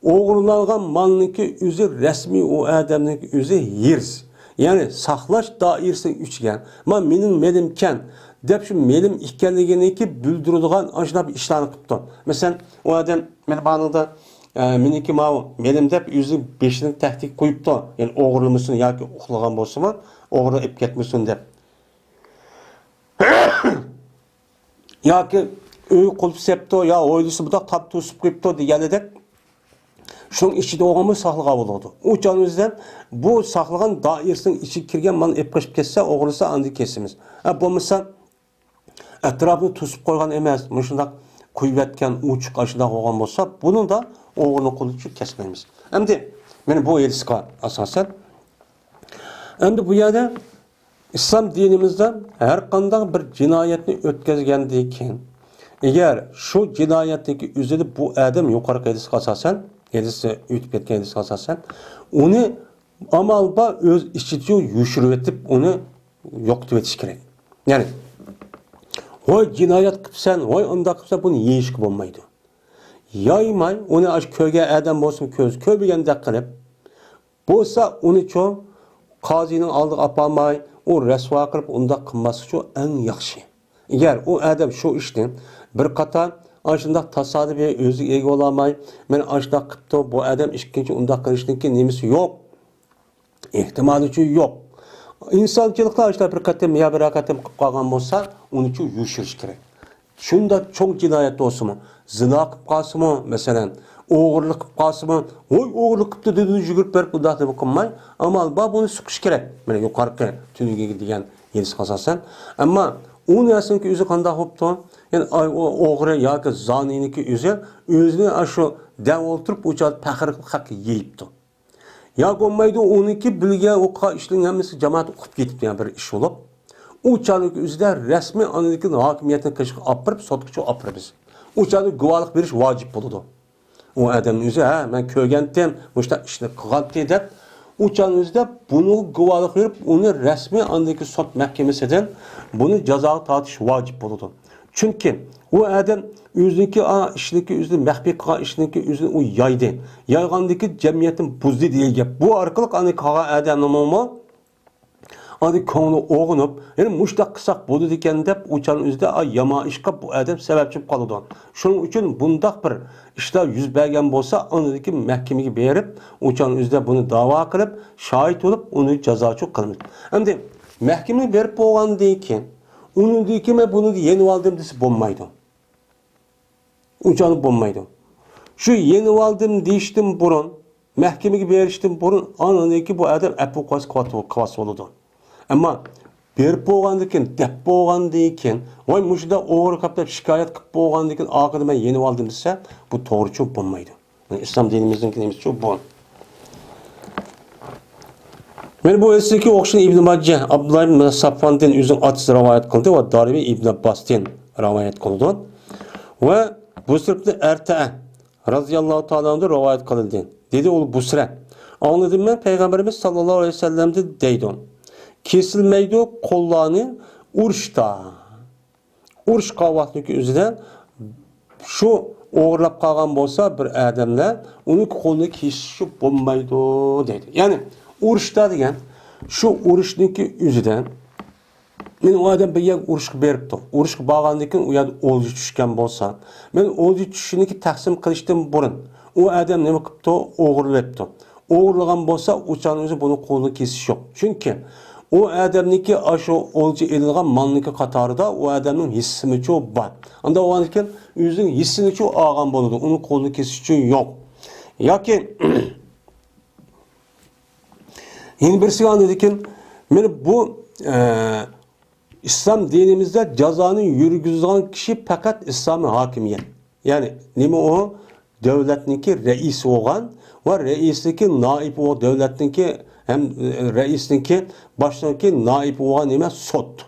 Oğurlangan malniki üzü resmi o adamniki üzü yirs. Yani saklaş dairsin üçgen. Man benim melimken dep şu melim ikkenliginiki bildirilgan aşna bir işlerini kıptı. Mesela o adam benim bağında meniki mav melim dep üzü beşini tahtik koyup da yani oğurlamışsın ya ki uxlagan bolsa mı oğurla ip ketmişsin dep. Ya ki öy kulp septo ya oylusu bu da tap tusup koyuptu degeni dep şunun içinde oğamı saxlığa buludu. O canımızdan bu saxlığın dairesinin içi kirgen man ep kaçıp kesse oğurlusa andi kesimiz. Bu misal etrafını tusup koygan emas. Muşundak koyup etken uçuk aşıda koygan bolsa bunun da oğurluğun kılıçı kesmemiz. Hem de benim bu eliska asasen. Hem de bu yerde İslam dinimizden her kandan bir cinayetini ötközgendiyken eğer şu cinayetteki üzeri bu adam yukarı eliska asasen elisi ütüp ketken eliska asasen onu amalba öz işitiyor yuşurup etip onu yoktu etiş gerek. Yani oy cinayet kıpsen, oy onda kıpsen bunu yiyişki olmaydı. Yaymay, onu aç köge adam bolsun köy bilgende kılıp, bolsa onu çoğu kazinin aldığı apamay, o resva kılıp onda kılması çoğu en yakşı. Eğer o adam şu işten bir kata aşında tasadı bir özü egi olamay, men aşında kıptı bu adam işkinci onda kılıştınki nemisi yok. İhtimali çoğu yok. İnsançılıkla işte bir katem ya bir katem kalgan bolsa onun için yuşuruş gerek. Şunda çok cinayet olsun mu? Zina kıp kalsın mı mesela? Oğurluk kıp kalsın mı? Oy oğurluk kıptı dediğini jügürüp verip bunda da bakılmay. Ama bunu sıkış gerek. Yani yukarı gerek. Tünüge gidiyen yerisi kasasen. Ama onun yasin ki üzü kanda hoptu. Yani oğru ya ki zanini ki üzü özünü aşı dev oturup uçadı pahırlık hakkı yiyipti. Ya olmaydı onunki bilge oqa işlerin hemisi cemaat okup getipti yani bir iş olup. O çağlık üzerinde resmi analikin hakimiyetine kaşık apırıp sotkuçu apırıbız. O çağlık güvalık veriş vacip buludu. O adamın üzerinde ben köygentim, işte kıgant edip o çağlık üzerinde bunu güvalık verip onu resmi analikin sot mahkemesinden bunu cezalı tartış vacip buludu. Chunki u odam o'ziniki ishniki o'zini maxfiy qilgan ishniki o'zini u yaydi. Yaygandagi jamiyatni buzdi degan gap. Bu orqali ani qolgan odamni Adi ko'ngli o'g'inib, yani mushtaq qilsak bo'ladi ekan deb o'chan o'zida yomon ish qilib bu odam sababchi qoladi. Shuning uchun bundaq bir ishlar yuz bergan bo'lsa, uniki mahkamaga berib, o'chan o'zida buni da'vo qilib, shohid bo'lib, uni jazochi qiladi. Endi mahkamaga berib bo'lgandan keyin, uniki men buni yenib oldim desa bo'lmaydi. O'chan bo'lmaydi. Shu yenib oldim deyishdan burun, mahkamaga berishdan burun, uniki bu odam apu qas bo'ladi. Ama berip bo'lgandan keyin, deb bo'lgandan keyin, voy mushunda o'g'ri qilib shikoyat qilib bo'lgandan keyin oxirida men yenib oldim desa, bu to'g'ri bo'lmaydi. Yani islom dinimizning nimiz bu. Men bu eski o'qishni Ibn Majah, Abdullah ibn Safvandan o'zining otasi rivoyat qildi va Darimi ibn Abbosdan rivoyat qildi. Va Busribni Arta radhiyallohu ta'ala anhu rivoyat qildi. Dedi u Busra. Anladım men Peygamberimiz sallallohu alayhi vasallamda deydi. Kesilmeydi kollarını uruşta. Uruş kavvatlık üzerinden şu uğurlap kalgan bolsa bir adamla onun kolunu kesişip olmaydı dedi. Yani uruşta degen şu uruşniki üzerinden men o adam bir yer uruşku beripti. Uruşku bağlandıkken o yer olcu düşken bolsa men olcu düşüniki taksim kılıştım burun. O adam ne kıptı? Uğurlayıptı. Uğurlagan bolsa uçağın özü bunun kolunu kesiş yok. Çünkü o adamniki aşo olcu edilgan malniki katarda o adamın hissimi çok var. Anda o anken yüzün hissini çok ağan boludu. Onun kolunu kesici yok. Ya ki yeni bir şey anladıkken bu İslam dinimizde cezanın yürgüzülen kişi fakat İslam'ın hakimiyet. Yani nime o devletniki reis olan ve reisniki naib o devletniki hem reisninki başındaki naib olan nime sot.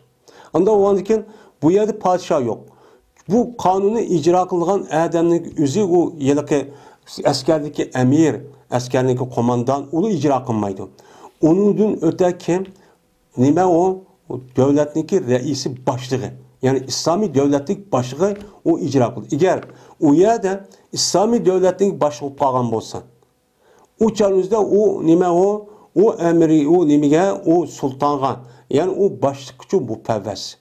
Anda o anken bu yerde padişah yok. Bu kanunu icra kılgan adamın özü o yelaki askerdeki emir, askerdeki komandan onu icra kılmaydı. Onun öteki nime o devletniki reisi başlığı. Yani İslami devletlik başlığı o icra kıldı. Eğer o yerde İslami devletlik başlığı kalgan bolsa, o çağınızda o nime o emri, o nimige, o sultana, yani o başlıkçı bu pevves.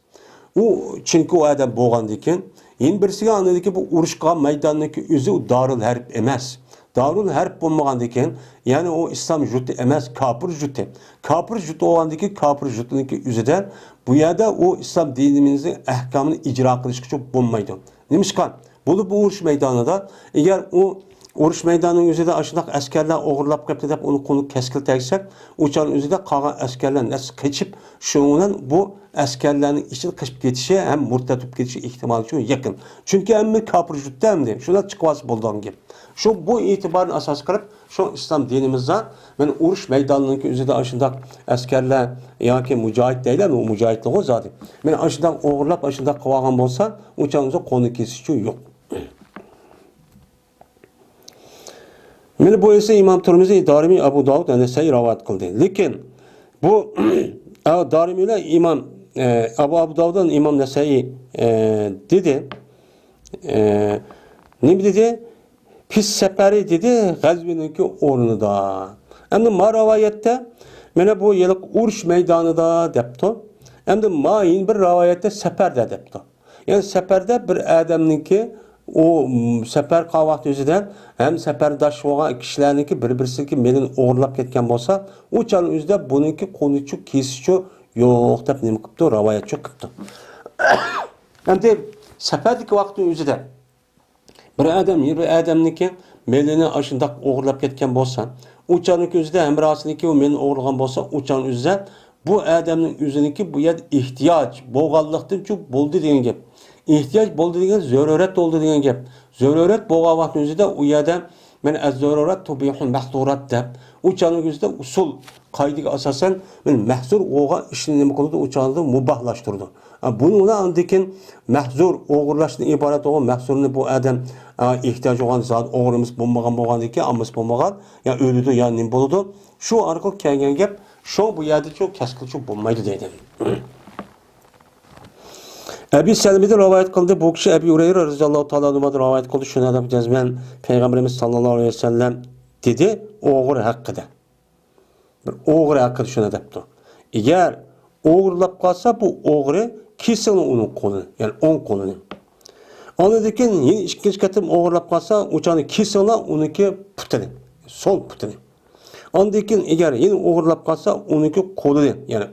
O çünkü o adam boğandıkken, yeni birisi anladı ki bu uruşqa meydanındaki özü o Darul Harp emez. Darul Harp olmagandıkken, yani o İslam jutu emez, kafir jutu. Kafir jutu olandaki kafir jutunun özüden, bu yerde o İslam dinimizin ahkamını icra kılışıkçı bulmaydı. Nemişkan, bu uruş meydanında, eğer o uruş meydanının üzerinde aşağıdaki askerler oğurlap kapıda dep onu konu keskil teksek, uçağın üzerinde kalan askerler nasıl kaçıp şundan bu askerlerin için kaçıp geçişe hem murtatıp geçişe ihtimali çok yakın. Çünkü hem kafir jutu hem de şuna çıkvası bulduğum gibi. Şu bu itibarın asas kılıp şu İslam dinimizden ben uruş meydanının üzerinde aşağıdaki askerler ya ki mücahit değiller mi? O mücahitlik o zaten. Ben aşağıdan oğurlap aşağıdan kıvagan bolsa uçağınıza konu kesişi yok. Meni bu ise İmam Tirmizi, Darimi, Abu Davud ve Nesai rivayet kıldı. Lakin bu Darimi ile İmam Abu Davud'dan İmam Nesai dedi. Ne dedi? Pis seferi dedi Gazvin'inki ornuda. Hem de ma rivayette mene bu yıllık uruş meydanıda depti. Hem de ma yin bir rivayette seferde depti. Yani seferde bir adamınki o sefer kahvaltı yüzünden hem seferdaş olan kişilerinki bir-birisi melini uğurlap ketken bolsa, o çağın yüzüde bununki konuçu, kesişi yok dep nemi kıptı, ravayetçi kıptı. Hem de seferdeki vaktin yüzüde bir adamınki melini aşında uğurlap ketken bolsa, o çağın yüzüde hem rahatsınınki o melini uğurlagan bolsa, o çağın yüzüde bu adamın yüzününki bu yer ihtiyaç, boğallıktan çok buldu deyin gibi. İhtiyaç boldu degan zöruret oldu degan gap. Zöruret bo'lgan vaqt o'zida u yerda men az-zörurat tubihul mahzurat deb u chaqning o'zida usul qoidaga asosan men mahzur bo'lgan ishni nima qildi u chaqda mubohlashtirdi. Buni ular lekin mahzur o'g'irlashdan iborat bo'lgan mahzurni bu odam ehtiyoj bo'lgan zot o'g'rimiz bo'lmagan ekan, ammis bo'lmagan, ya o'lidi ya nim bo'ldi. Shu orqali kelgan gap, shu bu yerda çok keskinlik bo'lmaydi deydi. Ebi Selmi'de rivayet kıldı. Bu kişi Ebi Hureyre radıyallahu ta'ala anhu'dan rivayet kıldı. Şuna da cezmen Peygamberimiz sallallahu aleyhi ve sellem dedi oğru hakkında. Bir oğru hakkında şuna depti. Eğer oğurlap kalsa bu oğru kesin onun kolunu. Yani on kolunu. Anladın yine ikinci katım oğurlap kalsa uçağını kesin onunki putunu. Sol putunu. Anladın eğer yine oğurlap kalsa onunki kolunu. Yani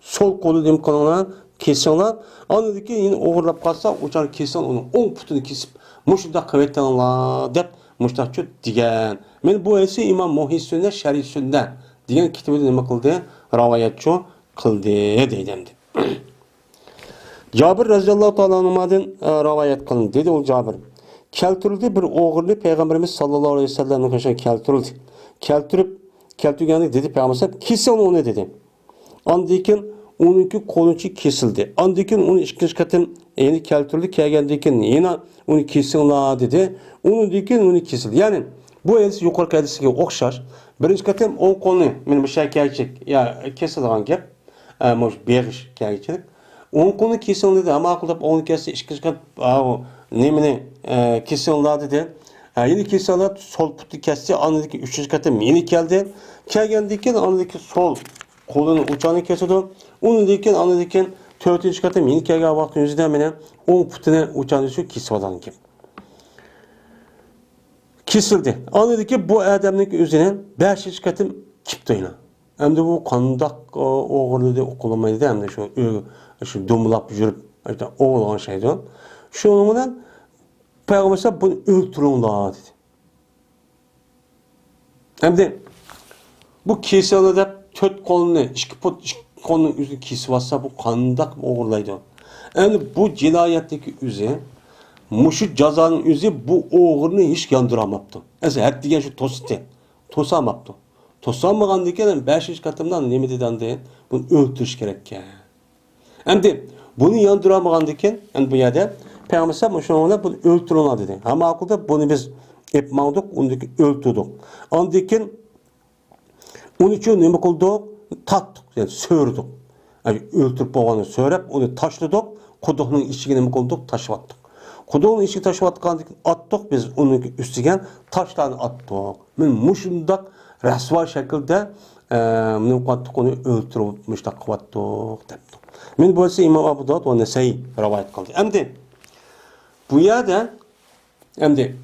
sol kolu diyeyim koluna kesinler. Anladı ki yine oğurlap kalsa uçar kesin onun 10 putunu kesip muşda kuvvetlenler dep muşda çok diyen. Men bu ise İmam Muhyiddin Şerh Sünnet diyen kitabı nima kıldı? Rivayetçi kıldı deydimdi. Cabir radıyallahu ta'ala anhu'dan rivayet kılındı. Dedi o Cabir. Keltirildi bir oğurlu Peygamberimiz sallallahu aleyhi ve sellem'in karşısına keltirildi. Keltirgeni dedi Peygamberimiz kesin onu dedi. Andikin onunki kolunçu kesildi. Andikin onu ikinci katım yeni keltirildi. Kelgendikin yine onu kesinler dedi. Onu dikin onu kesildi. Yani bu hadis yukarı hadisiga okşar. Birinci katım on kolunu men bir şey gerçek ya kesilgan gap. Moş beğiş gerçek. On kolunu kesildi ama akılda onu kesti ikinci kat nemini kesildi dedi. Yeni kesildi sol putu kesti. Anladaki üçüncü katım yeni geldi. Kelgendikin anladaki sol kolunu uçağını kesildi. Onu diken anladaki dördüncü katım yeni kelgen vakti yüzünden menen 10 putunu uçağını kesip alan gibi. Kesildi. Anladı ki bu adamın üzerine 5 katım çıktı. Hem de bu kandak oğurlu da okulamaydı. Hem de şu dumulap yürüp işte oğlan şeydi. Şununla Peygamber bunu öldürünler dedi. Hem de bu kesildi de 4 kolunu, 2 kolunun üzerine kesip atsa bu kandak oğurlaydı. Yani bu cinayetteki üzerine muşu cazanın üzü bu oğurunu hiç yandıramaptı. Mesela her diyen şu tosite. Tosamaptı. Tosammagan deken 5. katımdan ne mi dedan deyin? Bunu öldürüş gerek ya. Hem de bunu yandıramagan deken yani bu yerde Peygamber sallallahu bunu öldürüyorlar dedi. Ama akılda bunu biz yapmadık, onu öldürdük. Andeken onun için ne mi kıldık? Tattık, yani sördük. Yani öldürüp boğanı sörep, onu taşladık, kuduğunun içine mi kıldık? Taşıvattık. Kuduğun içine taşıvattık, attık biz onun üstüne taşlarını attık. Men muşundak rasva şekilde men kattık onu öldürüp müştak kıvattık deptik. Men bu ise İmam Abu Davud ve Nesai rivayet kıldı. Hem de bu yerde hem de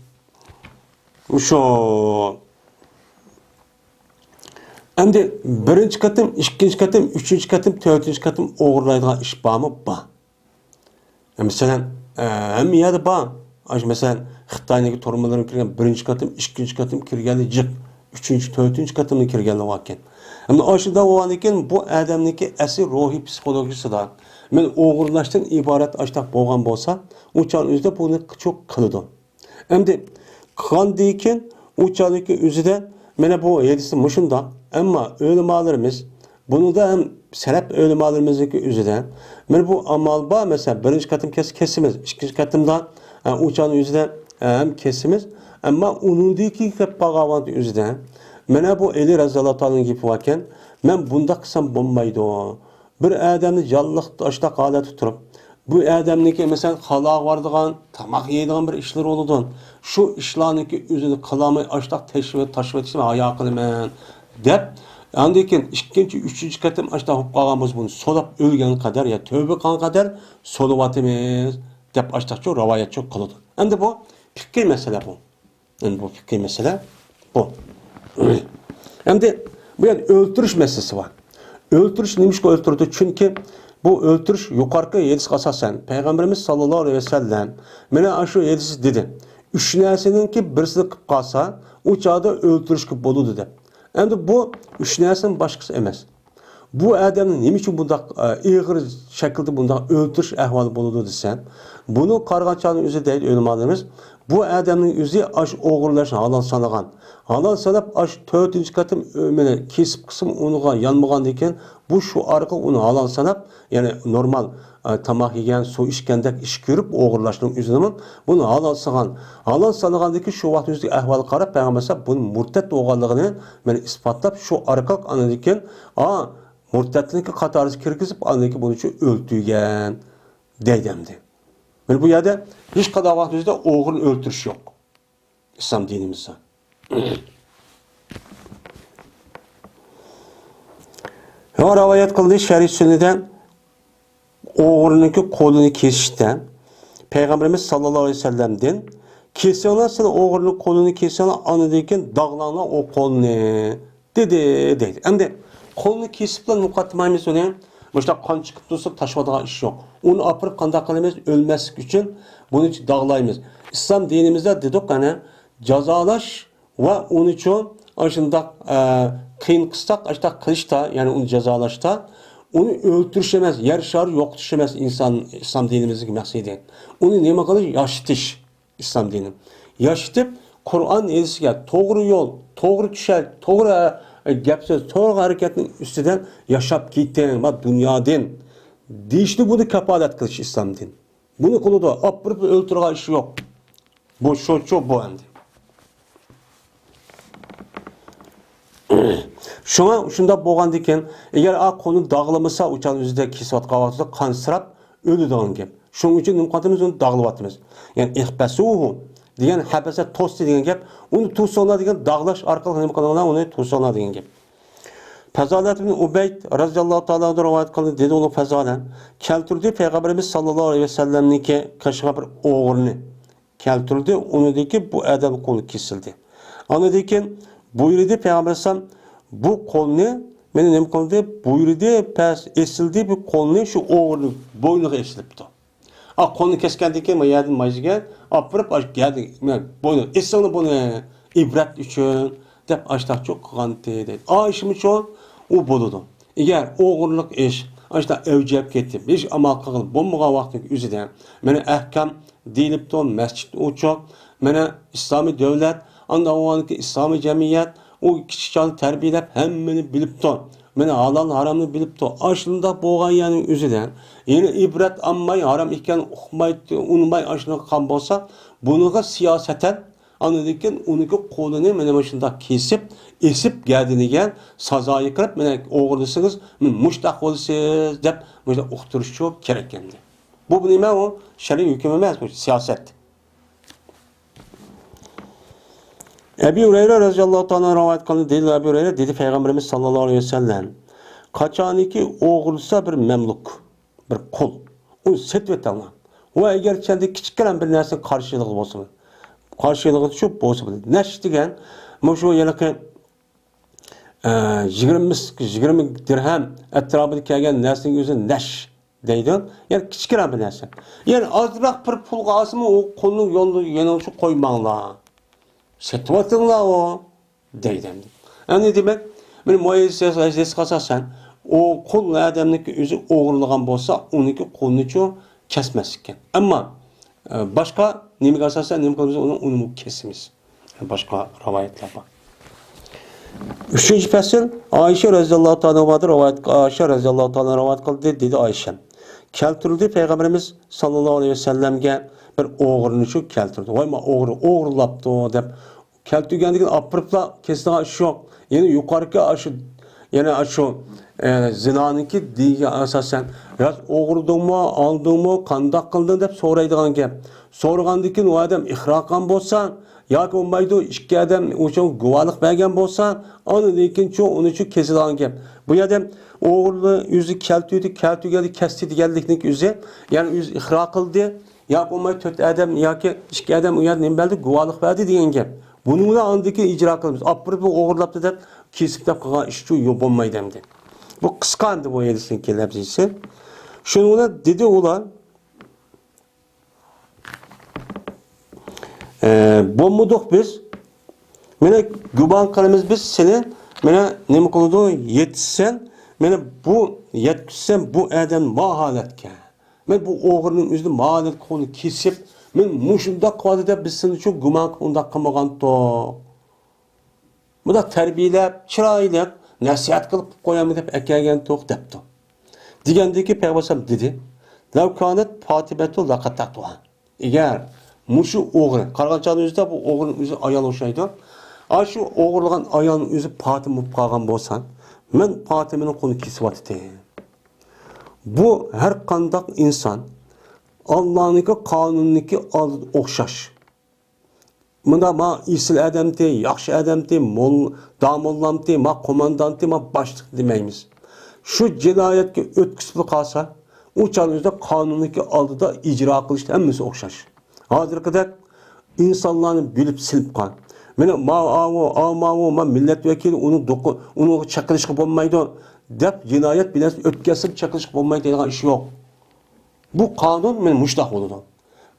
hem de birinci katım, ikinci katım, üçüncü katım, dördüncü katım oğurlaydıgan iş var mı? Var. Mesela hem yerde var. Mesela Xitay'daki torunmaların kirgen birinci katım, ikinci katım kirgenli cık. Üçüncü, dördüncü katımın kirgenli vakken. Hem aşıda o an iken bu adamdaki esir ruhi psikolojisi da men oğurlaştan ibaret açtak boğan bolsa uçağın üzerinde bunu çok kılıdı. Hem de kan deyken uçağındaki üzerinde mene bu yedisi mışında ama ölümalarımız bunu da hem sebep ölümalarımızdaki üzerinde mene bu amal ba mesela birinci katım kesimiz, ikinci katımda uçağın üzerinde hem kesimiz ama onun deki hep bağavantı üzerinde mene bu eli razalatanın gibi vaken men bunda kısam bombaydı o. Bir adamı canlıq taşta qala tuturup bu adamniki mesela xalaq vardıgan, tamaq yeydigan bir işler oludun. Şu işlarniki üzünü kılamay açtaq taşıvet haya qılman dep andikin ikinci, üçüncü katım açtaq hop qalğanmız bunu solap ölgen kadar ya tövbe qan kadar soluvatımız dep açtaq çok rivayet çok qılıdı. Hem de bu fikir mesele bu. Yani bu fikir mesele bu. Hem de bu yani öldürüş meselesi var. Öldürüş neymiş ki öldürdü? Çünkü bu öldürüş yukarıki yedisi asasen Peygamberimiz sallallahu aleyhi ve sellem mene şu yedisi dedi. Üç nersinin ki birisi kıp kalsa o çağda öldürüş kıp bolu dedi. Hem de bu üç nersinin başkası emez. Bu adamın neymiş ki bunda ağır şekilde bunda öldürüş ehvalı boludu desen bunu kargançanın üzü değil ölümadığımız bu adamın üzü aş oğurlaşın halal sanagan. Halal sanap aş 4. katım ömene kesip kısım onuğa yanmagan deken bu şu arka onu halal sanap yani normal tamak yiyen su içkendek iş görüp oğurlaştığın üzünün bunu halal sanan. Halal sanagandaki şu vakti üzü ehvalı karab Peygamber bunun murtet oğallığını yani ispatlap şu arka anadiken murtetliği katarısı kirgizip anadaki bunun için öldüyen deydemdi. Bu yerde hiç kadar vaktimizde oğrunu öldürüş yok. İslam dinimizde. Ve rivayet kıldığı şer'i sünneden oğrununki kolunu kesişten Peygamberimiz sallallahu aleyhi ve sellem'den kesiyorlar sana oğrunun kolunu kesiyorlar anıdayken dağlarına o kolunu dedi. Hem de kolunu kesipler mukaddimayımız öyle. İşte kan çıkıp dursa taşımadığı iş yok. Onu apırıp kanda kalımız ölmezlik için bunu için dağlayımız. İslam dinimizde dedik hani cezalaş ve onun için aşında kıyın kıstak aşında kılıçta yani onu cezalaşta onu öldürüşemez, yer şarı yok düşemez insan İslam dinimizdeki maksidi. Onu ne kadar yaşatış İslam dini. Yaşatıp Kur'an elisiyle doğru yol, doğru düşer, doğru gepsiz, doğru hareketin üstünden yaşap gittin ve dünyadan. Dişli bunu kefalet kılış İslam din. Bunu kulu da apırıp öldürüğü işi yok. Bu şu bu endi. Şuna şunda boğan diken eğer konu dağılmasa uçan yüzde kisvat kavatı kansırap ölü dağın gep. Şunun için nümkatımız onu dağılıvatımız. Yani ihbesuhu diyen habese tosti diyen gep. Onu tuğsona diyen dağlaş arkalık nümkatımızdan onu tuğsona diyen gep. Fezalet bin Ubeyd radıyallahu ta'ala rivayet kıldı dedi onu fezalen. Keltirdi Peygamberimiz sallallahu aleyhi ve sellem'niki kaşığa bir oğurunu. Keltirdi onu dedi ki bu edeb kolu kesildi. Anladıyken buyurdu Peygamberimiz bu kolunu benim nem konuda buyurdu pes esildi bu kolunu şu oğurunu boynuğa esilipti. Kolunu keskendeki mi yedin majige apırıp geldi boynu esilini bunu ibret için dep açtak çok kantı dedi. İşim için o boludu. Eğer oğurluk iş açta evcep ketip iş amal kılıp bombağa vakti üzüden meni ahkam deyilip de mescid uçak meni İslami devlet anda o anki İslami cemiyet o kişi canı terbiyelep hemmeni bilip de meni halal haramını bilip de aşında boğan yani üzüden yine ibret anmay haram iken ukmay unmay aşına kan bolsa bunu siyaseten anladıkken onunki kolunu mene başında kesip esip geldiğini gel sazayı kırıp mene oğurlusunuz muştak olursunuz dep mene uqtırış çok gerek kendi. Bu nime o şer'i hüküm emez bu siyaset. Ebu Hureyre radıyallahu ta'ala rivayet kıldı dedi Ebu Hureyre dedi Peygamberimiz sallallahu aleyhi ve sellem kaçaniki oğurlusa bir memluk bir kul onu setvet alma. O eğer kendi küçükken bir nersin karşılığı olsun. Karşılığı şu bolsa bildi. Neş degan şu yalaqi 20 dirhem etrafında kelgan narsaning o'zi neş deydi. Yani kichkina bir narsa. Yani azroq bir pul qolsimi o qo'lning yo'lini yana shu qo'ymanglar. Setvatinglar o deydi. Yani demek men muayyez qasasan o qul odamniki o'zi o'g'irlagan bo'lsa, uniki qo'lni kesmas ekan. Ammo başka nimaga asosan nima qilamiz uni kesimiz. Başka rivayetler var. Üçüncü fasıl Ayşe radıyallahu ta'ala vardır. Ayşe radıyallahu ta'ala rivayet kıldı dedi Ayşe. Keltirildi Peygamberimiz sallallahu aleyhi ve sellem'ge bir oğrunu şu keltirdi. Vay ma oğurlaptı o dep. Keltirgendikin apırıpla kesine iş yok. Yani yukarıki aşı yani aşı zinanınki diye asasen biraz oğurdun mu aldın mı kandak kıldın dep soraydıgan gep. Sorgandikin o adam ihraqan bolsa yoki olmaydi ikki adam uchun guvohlik bergan bo'lsa, lekin uni chu kesilgan gap. Bu yerda o'g'ri yuzi kaltuydi, kesdi deganlikning o'zi, ya'ni o'zi ixro qildi, yoki olmay 4 adam yoki 2 adam u yerda nima bildi, guvohlik berdi degan gap. Buni bilan andiki ijro qilamiz. Opirib o'g'irlabdi deb kesib deb qilgan ish chu yo'q bo'lmaydi endi. Bu qisqa endi bu yerda kelabsiz. Shuni bilan dedi ular bo'lmadik biz. Mene guban qilamiz biz seni. Mene nima qildi? Yetsen, mene bu yetkizsen bu adam maholatga. Men bu o'g'rining o'zini maholat qo'lni kesib, men mushunda qoldi deb biz seni shu guman unda qilmagan-to. Bunda tarbiyalab, chiroyli nasihat qilib qo'yamiz deb akagan to'q debdi. Degandiki Payg'ambar dedi: "Law kanat fatibatu laqatatuha." Eğer muşu oğru, Qarag'anchani o'zida bu o'g'rining o'zi ayol o'xshaydi. Shu o'g'irlagan ayolning o'zi Fatima bo'lib qolgan bo'lsa, men Fatimaning qo'lini kesib o'tdim. Bu har qanday inson Allah'ınki kanunniki okşaş. Bunda ma isil adamdi, yaxşı adamdi, damollamdi, ma komandanti, ma başlık demeyimiz. Şu cinayetki ötküsü kalsa, o çağınızda kanunniki aldıda icra kılıştı, hemmesi okşaş. Hazır kadar insanların bilip silip kan. Mene ma milletvekili onu çakılışık olmaydı. Dep cinayet bile ötkesip çakılışık olmaydı diye iş yok. Bu kanun men muştak oldu.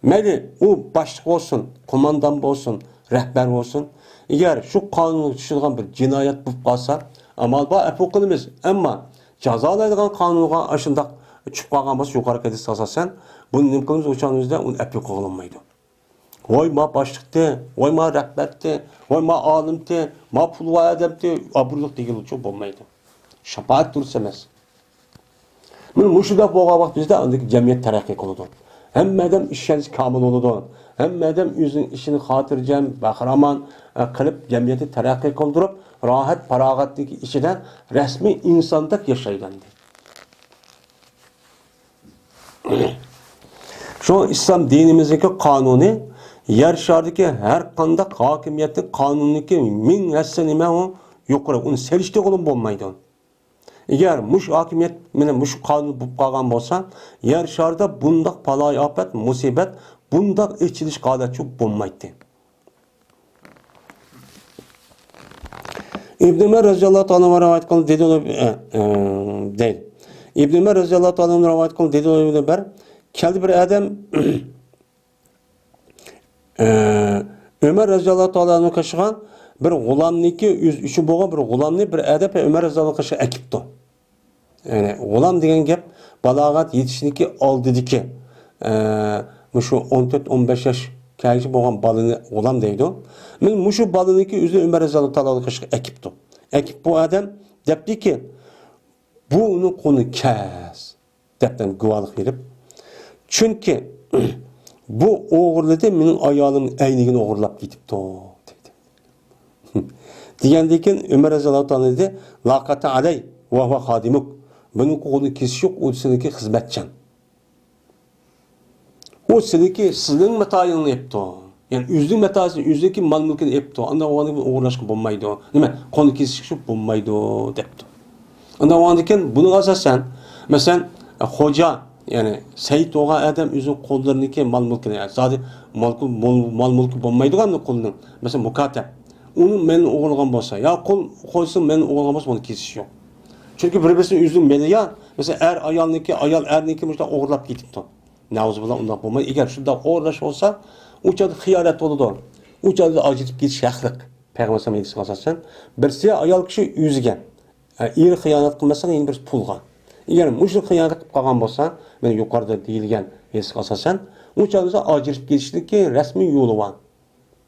Meli o başlık olsun, komandan olsun, rehber olsun. Eğer şu kanunu düşürgen bir cinayet bulup kalsa, ama bu epokilimiz. Ama cazalaydigan kanunuga aşındak çıkıp kalgan olsa yukarı kedisi asasen, bunun imkanımız uçağımızda onun epok olunmaydı. Oy ma başlıktı, oy ma rehberdi, oy ma alimdi, ma pul va adamdi, aburluk değil uçuk olmaydı. Şapaat dursa emez. Muşuda boğa vakt bizde andaki cemiyet terakki kılıdı. Hemmeden işiniz kamil oldu. Hemmeden yüzün işini hatırcam, bahraman kılıp cemiyeti terakki kıldırıp rahat paragatdaki işiden resmi insandak yaşaylandı. Şu İslam dinimizdeki kanunu yer şardaki her kandak hakimiyetin kanunundaki min hessenime o yukarı. Onu selişte olun bulmaydı. Eğer muş hakimiyet, muş kanun bulup kalgan olsa, yer şarda bundak palay afet, musibet, bundak içiliş kadar çok bulmaydı. İbn Ömer radıyallahu anh'a rivayet kılın dedi değil. İbn Ömer radıyallahu anh'a rivayet kılın dedi Ömer, keldi bir adam Ömer radıyallahu anh'a kaşıgan bir gulamniki üçü boğa bir gulamni bir adab Ömer radıyallahu anh'a ekipti. Yani gulam degan gap balagat yetişniki aldidiki şu 14-15 yaş kelişi boğan balını gulam deydi. Men şu balıniki üzü Ömer radıyallahu anh'a ekipti. Ekip bu adam depti ki bu onun konu kes depten guvalık verip çünkü bu oğurladı menin ayağımın eynigini oğurlap gitipti. Diyendeyken Ömer radıyallahu anh dedi laqata aley ve huve hadimuk. Bunun konu kesiş yok, o seninki hizmetçen. O seninki sizin metayını yaptı. Yani üzdün metasını, üzdeki mal mülkini yaptı. Anda o anı uğraşkı bulmaydı. Değil mi? Konu kesiş yok bulmaydı depti. Anda o anıken bunu asasen mesela hoca yani Seyit oğa adam üzün kollarındaki mal mülkini yani zaten mal mülkü bulmaydı ama kolunun. Mesela mukatep. Onun men oğulgan bolsa ya kol koysun men oğulgan bolsa onu kesiş yok. Çünkü birbirisi üzüm beni ya mesela er ayalniki ayal erniki müşta oğurlap gitipti. Nauzubillah ondan bulmayı. Eğer şunda uğraş olsa uçadı hıyanet oldu. Uçadı acıtıp git şahlık. Peygamber sallallahu aleyhi ve sellem birisi ayal kişi yüzgen. İyi hıyanet kılmasa yine bir pulgan. Eğer müşrik hıyanet kılıp kalgan bolsa men yukarıda deyilgen yesk asasen uçadı acıtıp gitişdeki resmi yolu var.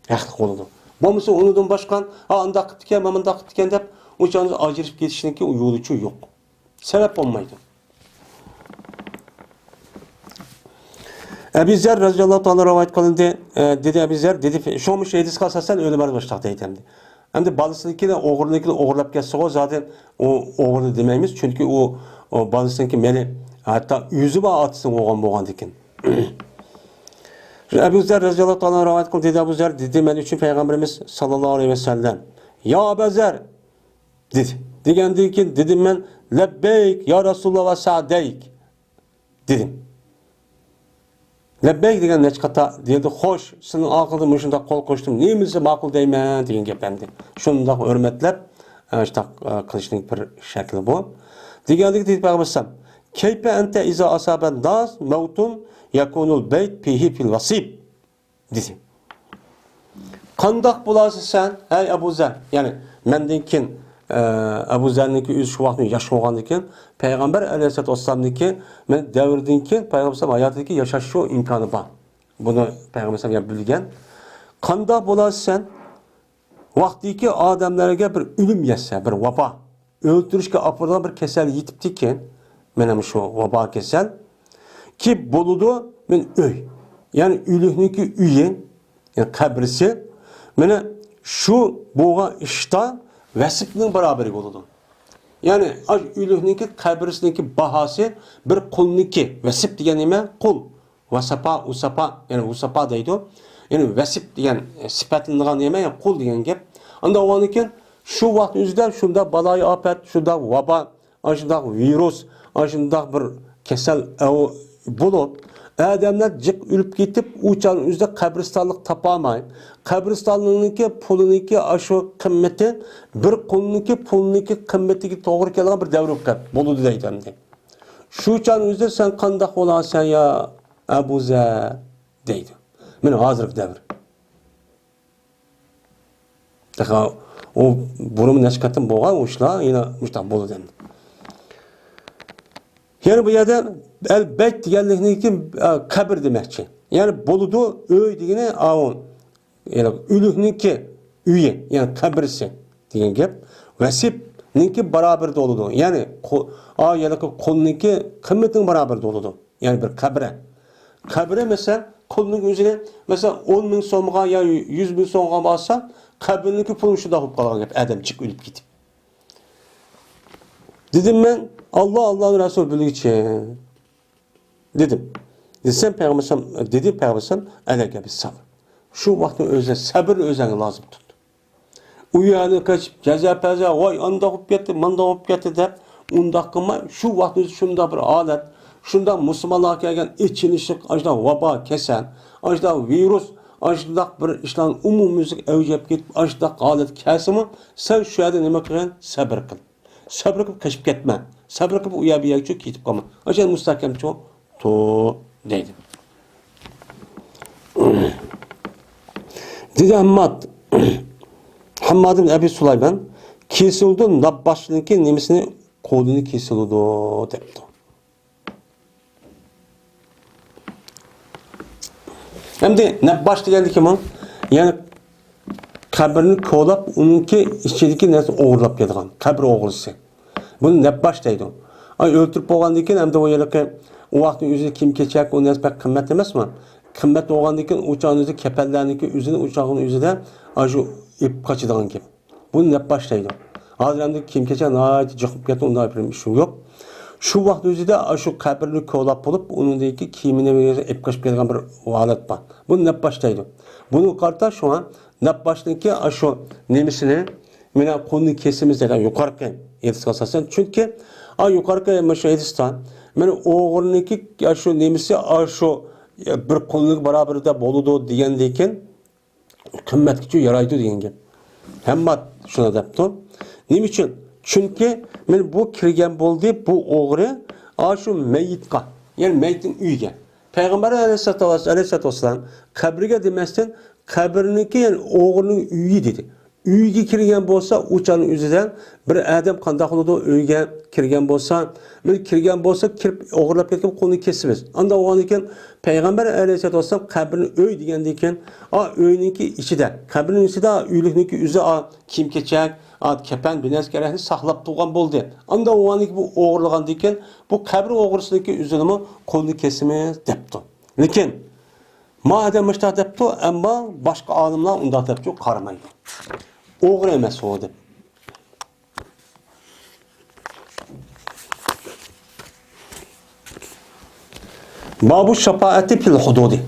Şahlık oldu. Bomsa onundan başkan anda qıtken, mamında qıtken dep uçağınız acırıp ketişinki yoluçu yok. Sebep olmaydı. Ebu Zer radıyallahu anh rivayet kılındı. Dedi Ebu Zer dedi şomuş hedis kalsasan öyle var başlıkta deytemdi. Hem de balısınınki de oğurlap geçse o zaten o oğurlu demeyimiz. Çünkü o balısınınki meli hatta yüzü bağ atsın oğan dikin. Ebu Zer radıyallahu anh rivayet kıldı dedi Ebu Zer dedi men için Peygamberimiz sallallahu aleyhi ve sellem ya Ebu Zer dedi. Digendi ki dedim ben lebbeyk ya Resulullah ve sa'deyk dedim. Lebbeyk degen neçkata dedi hoş senin akılda müşünde kol koştum neyimizse makul deymen degan geplendi. Şunda hürmetlep işte kılışning bir şekli bu. Digendi dedi Peygamberimiz keyfe ente iza asaben nas mevtun yakunul beyt pihi fil vasib dedi. Kandak bulası sen ey Ebu Zer yani mendinkin Ebu Zer'ninki üz şu vaxtın yaş olğandikin Peygamber aleyhissalatu vesselam'daki men devirdinki Peygamber hayatındaki yaşaşı imkanı var. Bunu Peygamber sallam bilgen. Kanda bulası sen vaxtiki adamlarga bir ölüm yetse, bir vaba öldürüşke apırdan bir kesel yitipti ki menem şu vaba kesel ki buludu men öy. Yani ülühniki üye yani kabrisi mene şu boğa işta vesipnin beraberi oldu. Yani ülühniki kabrisindeki bahası bir kulniki vesip diyen nime kul. Vasapa, usapa, yani usapa deydi. Yani vesip degan sifatlangan nima, yani qul degan gap. Anda o'g'anikin shu vaqt o'zida shunda baloyi ofat, shunda vabo, shunda virus, shunda bir kasal bo'lib, odamlar jiq o'lib ketib, o'chan o'zida qabristonlik topolmay, qabristonlikniki puliniki shu qimmati bir qulniki pulniki qimmatiga to'g'ri kelgan bir davr bo'ldi deydi endi. Shu uchun o'zida sen qanday bo'lasan ya Abu Zar deydi. Mana hozirgi davr. Daha o burun neşkatin boğan uçla yine müştah bolu dendi. Yani bu yerde elbet diyenlikniki kabir demekçi. Yani boludu öy diyene avun. Yani ülühniki üye yani kabirsi diyen gap. Vesip ninki beraber doludu. Yani yani kolunki kıymetin beraber doludu. Yani bir kabre. Kabre mesela kolunun üzerine mesela 10 bin so'mga ya 100 bin so'mga bassa kabirniki pulun şuda hop kalan gap adamcık ölüp gidip. Dedim ben Allah'ın Resulü bilgiçi. Dedim. Desem peygamber dedi peygamber alaka bir sabır. Şu vaktin özel sabır özen lazım tut. Uyanı kaçıp ceza vay anda hop gitti manda hop gitti der. Unda kılma şu vaktin şunda bir alet. Şunda Müslümanlar gelgen içinişlik, ajda vaba kesen, ajda virüs, ajda bir işlan umumizlik evcep gitip, ajda alet kesimi, sen şu yerde nime kılın? Sabır kıl. Sabır kıl kaçıp gitme. Sabır kıl uyabiyak çok gitip kalma. Ajda müstakem çok, to deydi. Dedi Hammad ibn Abi Sulayman, kesildi, Nabbaş'ınki nimisini kolunu kesildi, depti. Hem de Nebbaş degendi kim o? Yani kabrini ko'lab, uningki ichidagi narsa o'g'irlab ketgan. Qabr o'g'risi. Buni Nebbaş deydi. Ay o'ltirib bo'lgandan keyin hamda o yerga o vaqtning o'zida kim kechak, o narsa pek qimmat emasmi? Qimmat bo'lgandan keyin o'choqning o'zida kapallarniki o'zini o'chog'ining o'zida shu ip qochadigan gap. Buni Nebbaş deydi. Hozir hamda kim kechak nihoyat jiqib ketdi, unday bir ish yo'q. Şu vaqt o'zida shu qabrni ko'lab bo'lib, uningdagi kiyimini ip qochib ketgan bir holat bor. Buni Nebbaş deydi. Buni qarta şu an Nebbaşniki shu nemisini mana qo'lni kesimiz degan yuqorqi edisga asosan, chunki yuqorqi shu edisdan mana o'g'irniki shu nemisi shu bir qo'llik barobarida bo'ladi degandan keyin qimmatga yaraydi degan gap. Hamma shuni debdi. Nima uchun? Çünkü men bu kirgen bo'ldi, bu o'g'ri shu mayitga, ya'ni mayitning uyiga. Payg'ambar alayhisolatu vasallam qabriga demasdan qabrniki, ya'ni o'g'rining uyi dedi. Uyiga kirgan bo'lsa, o'chaning o'zidan bir odam qanday qiladi, uyga kirgan bo'lsa, men kirgan bo'lsa, kirib o'g'irlab ketgan qo'lni kesimiz. Unda o'g'an ekan Payg'ambar alayhisolatu vasallam qabrni uy degandan keyin, uyninki ichida, qabrning ichida uylikniki o'zi kiyim kechak kepen bir neskereğini saklap tuğan buldu. Anda o'g'aniki bu o'g'irlagandan keyin bu qabr o'g'risiniki üzülümü qo'lni kesimiz debdi. Lekin madem müştah debdi, ama başka alimlar unda debdi qaramaydi. O'g'ri emas o deb. Babu şefaati fil hududi.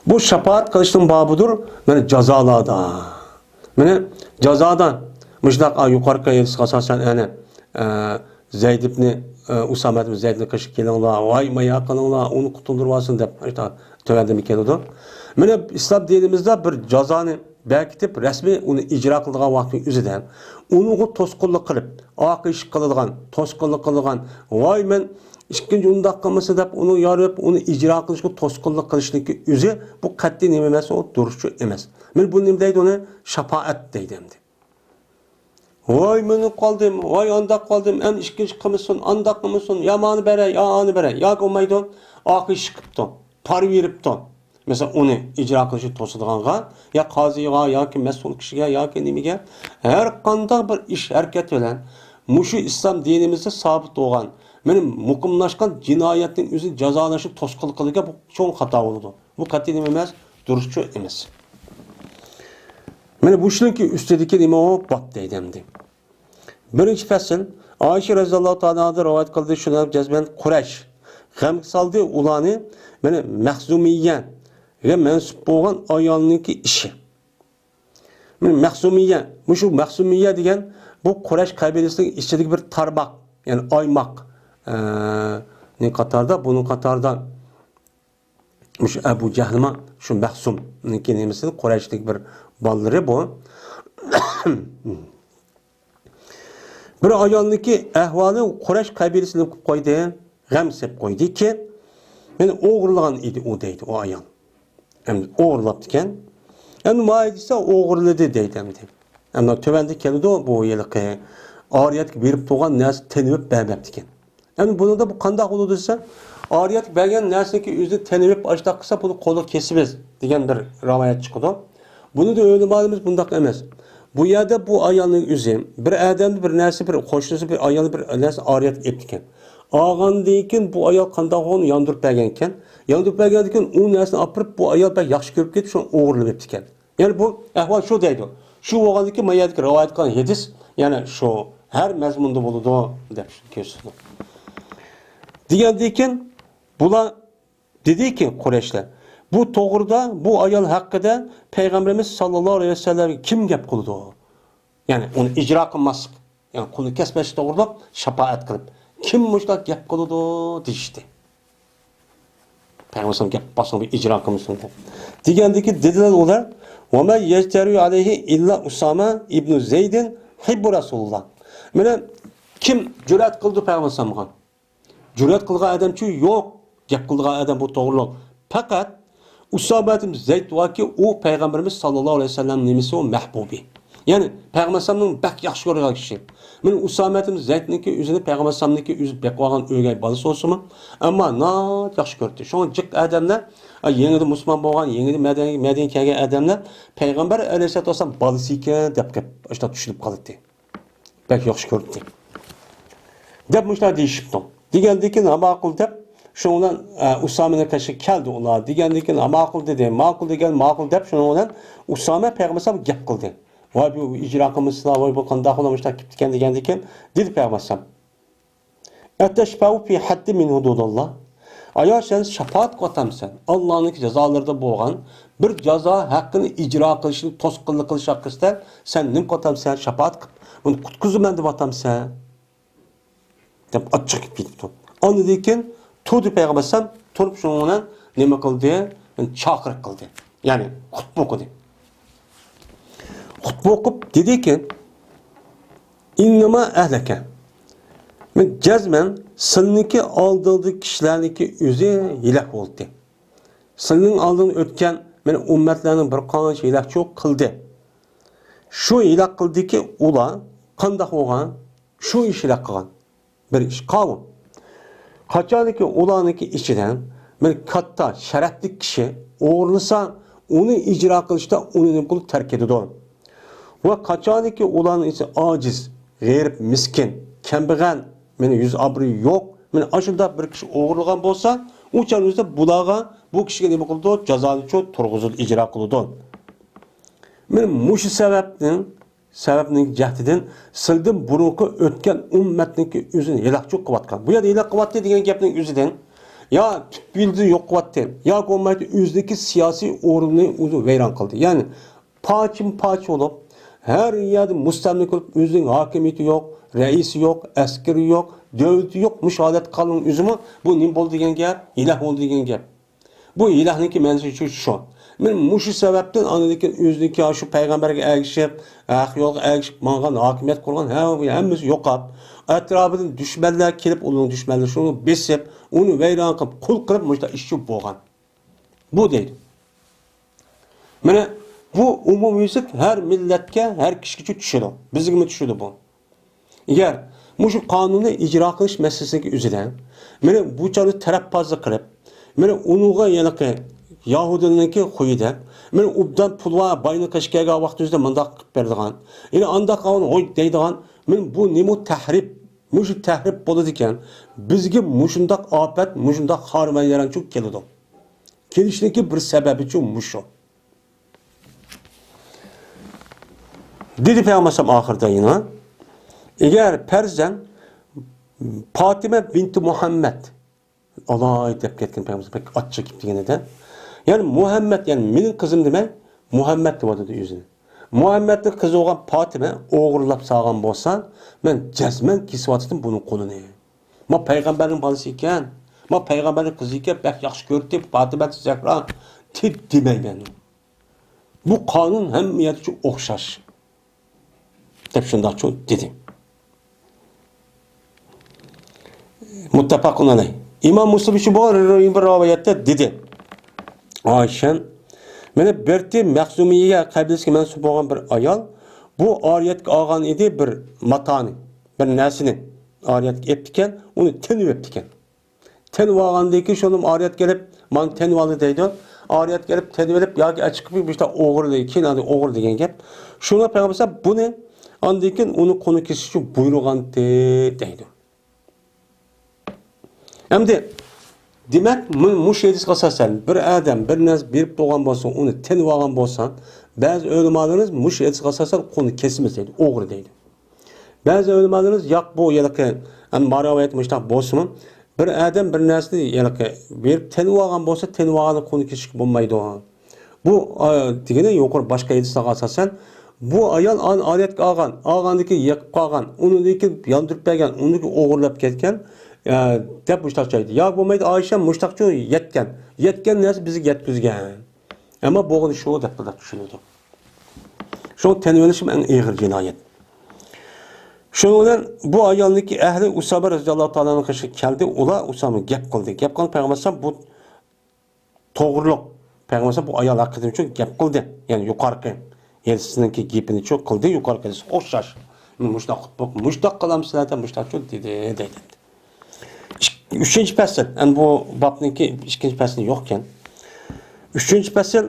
Bu şefaat kılışının babudur. Yani cezalarda. Yani cezadan Müştak yukarı kayısı asasen yani Zeyd ibn Usame ibn Zeyd ibn Kışık kelinler, vay maya kılınlar, onu kutundurmasın deyip işte tövende mi keldi? Mene İslam dinimizde bir cezanı bekitip resmi onu icra kıldığı vaktin üzerinden onu toskuluk kılıp, akış kıldıgan, toskuluk kıldıgan, vay men İkinci undaq qılması deyip onu yarıp onu icra kılışkı toskuluk kılışındaki üzü bu katli nememesi o duruşçu emez. Men bu nemdeydi onu şefaat deydimdi. Vay meni kaldım, vay anda kaldım, en işkinci kımısın, anda kımısın, yamanı bere, ya anı bere, ya olmaydı, akı çıkıptı, par veripti. Mesela onu icra kılışı tosuduğanğa, ya qaziga, ya ki mesul kişiye, ya ki nemiге, her qandaq bir iş hareket bilen, muşu İslam dinimizde sabit olan, benim mukumlaşkan cinayetin üzü cezalaşıp toskuluk kılırken bu çok hata oldu. Bu katli nememez, duruşçu emez. Mana bu ishninki ustidagi nima o bot deydimdi. Birinchi fasl Ayşe radhiyallohu ta'ala rivoyat qildi, shuni jazman Quraysh g'am saldi ularni mana mahzumiyya ga mansub bo'lgan ayolniki ishi. Mana mahzumiyya, shu mahzumiyya degan bu Quraysh qabilasining ichidagi bir tarmoq, ya'ni oymoq. Ne qatorda, buning qatorda shu Abu Jahlma shu mahsumniki nimasi Qurayshlik bir bolalari bu. Bir ayolniki ahvoli Quraysh qabilasini qilib qo'ydi, g'amsib qo'ydiki, meni o'g'irlagan edi u deydi o ayol. Endi o'g'irlabdi ekan. Endi maysa o'g'irladi deydi endi. Endi tövende keldi bu yilqi oriyatga berib turgan narsa tanib bermabdi ekan. Endi buni da bu qanday bo'ladi desa, oriyat bergan narsaga o'zi tanib ashta qilsa buni qo'li kesimiz degan bir rivoyat chiqdi. Buni da o'ylamaymiz bundaq emas. Bu yerda bu ayolning o'zi bir odamni bir narsa bir qo'shnisi bir ayolni bir narsa oriyat etgan. Olgandan keyin bu ayol qanday o'g'ni yondirib bergan ekan. Yondirib bergandan keyin u narsani olib bu ayol bak yaxshi ko'rib ketib shuni o'g'irlab etdi ekan. Ya'ni bu ahvol shu deydi. Shu bo'lgandan keyin mayatga rivoyat qilgan hadis, ya'ni shu her mazmunda bo'ladi deb ko'rsatdi. Degandan keyin bular dediki Qurayshlar, bu to'g'rida bu ayol haqida Payg'ambarimiz sollallohu alayhi vasallam kim gap qildi? Ya'ni uni ijro qilmaslik, ya'ni qulni kesmash to'g'rida shafaat qilib, kim mushta gap qildi deyishdi. Payg'ambar gap boshqa bir ijro qilmasin deb. Degandiki dedilar ular, "Va ma yajtaru alayhi illa Usama ibn Zaydin hibbu Rasulullah." Mana kim jur'at qildi Payg'ambarga? Jur'at qilgan odamchi yo'q, gap qilgan odam bu to'g'rilik. Faqat Usama ibn Zayd vaki u Payg'ambarimiz sollallohu alayhi vasallam nimasi o mahbubi. Ya'ni Payg'ambarning bak yaxshi ko'rgan kishi. Men Usama ibn Zaydniki o'zini Payg'ambarniki o'zi beqolgan o'gay bolasi olsunmi? Ammo yaxshi ko'rdi. Shu jiq odamlar, yengida musulmon bo'lgan, yengida madaniy kelgan odamlar Payg'ambar alayhisolatu vasallam bolasi ekan deb o'shda tushunib qoldi. Bak yaxshi ko'rdi. Deb mushlar deyishibdi. Degandan keyin ma'qul deb shundan Usama'ga qarshi keldi ular. Degandan keyin ma'qul dedi. Ma'qul degan ma'qul deb shundan Usama Payg'ambarga gap qildi. Voy bu ijro qilmaslar, voy bu qanday qilmoqlar ketdi ekan degandan keyin dedi Payg'ambar: "Atashfa'u fi haddi min hududillah." Ayo sen shafaat qotamsan. Allohning jazolarida bo'lgan bir jazo haqqini ijro qilishni to'sqinlik qilish haqida sen nim qotamsan, shafaat qilib buni qutqizaman deb atamsan. Deb ochiq ketibdi. Ondan keyin turdi Payg'ambar turib shuni nima qildi? Chaqiriq qildi. Ya'ni xutba o'qidi. Xutba o'qib dediki: "Innama ahlaka." Men jazman sizniki oldidagi kishilarniki o'zi hilak bo'ldi. Sizning oldin o'tgan men ummatlarning bir qancha hilakchoq qildi. Shu hilak qildiki, ular qanday bo'lgan? Shu ish hilak qilgan. Bir ish qavm. Qachonki ularniki ichidan men katta sharafli kishi o'g'irlasa, uni ijro qilishda uni nima qilib tark etadi. Va qachonki ularning ichi ojiz, g'erib, miskin, kambag'al, meni yuz obro' yo'q, meni ashunda bir kishi o'g'irlagan bo'lsa, o'chanizda bularga bu kishiga nima qildi? Jazoni turg'izib ijro qildi. Men mush sababning jahdidan sildim burunqi o'tgan ummatniki o'zini yilaqchoq qilayotgan. Bu yerda yilaq qilyapti degan gapning o'zidan ya bildi yo'q qilyapti, ya qo'mmaydi o'zidagi siyosiy o'rinni o'zi vayron qildi. Ya'ni poch bo'lib, her yerde mustamlik qilib o'zining hokimiyati yo'q, raisi yo'q, askari yo'q, davlati yo'q, mushodat qilgan o'zimi bu nima bo'ldi degan gap, iloh bo'ldi degan gap. Bu ilohniki ma'nosi shu. Men mushu sababdan anadaki o'zidagi shu payg'ambarga ergishib, yo'lga ergishib mangan hokimiyat qurgan hammasi yo'qab, atrofidan dushmanlar kelib, uning dushmanlari shuni besib, uni vayron qilib, qul qilib mushta ishchi bo'lgan. Bu deydi. Mana bu umumiylik her millatga, her kishiga tushadi. Bizga mi tushadi bu? Agar mushu qonunni ijro qilish masalasiga o'zidan, mana bu chora tarafbozlik qilib, mana unuga yaniqi Yahudiniki qo'ydi. Men ubdan pulva bayni qishkaga vaqtida mundaq qilib berdigan. Ya'ni anda qavun o'y deydigan, men bu nima tahrib, mushu tahrib bo'ladi ekan. Bizga mushundaq ofat, mushundaq xormaylar çok keladi. Kelishniki bir sababi chu mushu. Dedi Peygamber ahirda yine. Eğer Perzan Fatıma binti Muhammed Alay deb ketken Peygamber pek açça kip degende. Yani Muhammed yani menin kızım demek Muhammed deb atadı yüzünü. Muhammed'in kızı olan Fatime oğurlap sağgan bolsa, men cazmen kesip atdım bunun kolunu. Ma peygamberin balası iken, ma peygamberin kızı iken bek yaxşı gördü Fatime Zehra demey ben. Bu kanun hem yetişi okşaş. Dep şunda çok dedim. Muttafaqun aleyh. İmam Müslim şu bu rivayette dedi. Ayşen mene berti Mahzumiye kabilesiga mansub bo'lgan bir ayol bu oriyatga olgan edi bir matoni, bir narsani oriyatga eptikan, uni tinib eptikan. Tinib olgandan keyin shonim oriyat kelib, "Men tinib oldi" deydi. Oriyat kelib tinib olib yoki chiqib bu işte o'g'ri keyin hadi o'g'ri degan gap. Shuni payg'ambar buni ondan keyin uni qoni kesish uchun buyurgan deydi. Endi demek muş edis asasen bir adam bir naz berip doğan bolsa onu tenip algan bolsan bazı ölümalarınız muş edis asasen konu kesmez deydi, oğru deydi. Bazı ölümalarınız yak bu yalaki yani maravayet müştak bolsun bir adam bir nazını yalaki berip tenip algan bolsa tenip alganı konu kesik bulmaydı o. Bu degene yukarı başka edis asasen bu ayol aliyatga algandaki yakıp kalgan, onundaki yandırıp bergen, onundaki oğurlap ketken deb müştakçaydı. Ya bo'lmaydi Ayşe müştakçı yetken. Yetken narsa bizni yetkizgan. Ama bo'g'ini shu deb tushunadi. Shu tanıvelishim eng og'ir jinoyat. Shuning bilan bu ayolniki ahli Usama roziyallohu ta'alaning qishi keldi, ular Usama gap qildi. Gap qilib payg'ambar bu to'g'riliq. Payg'ambar bu ayol haqida uchun gap qildi. Ya'ni yuqorqi elsizniki gapini cho'q qildi, yuqorqisi o'xshash. Mushtaq qilamsizlar, mushtaqchi dedi. Üçüncü fasıl, yani bu babnınki ikinci fasıl yokken. Üçüncü fasıl,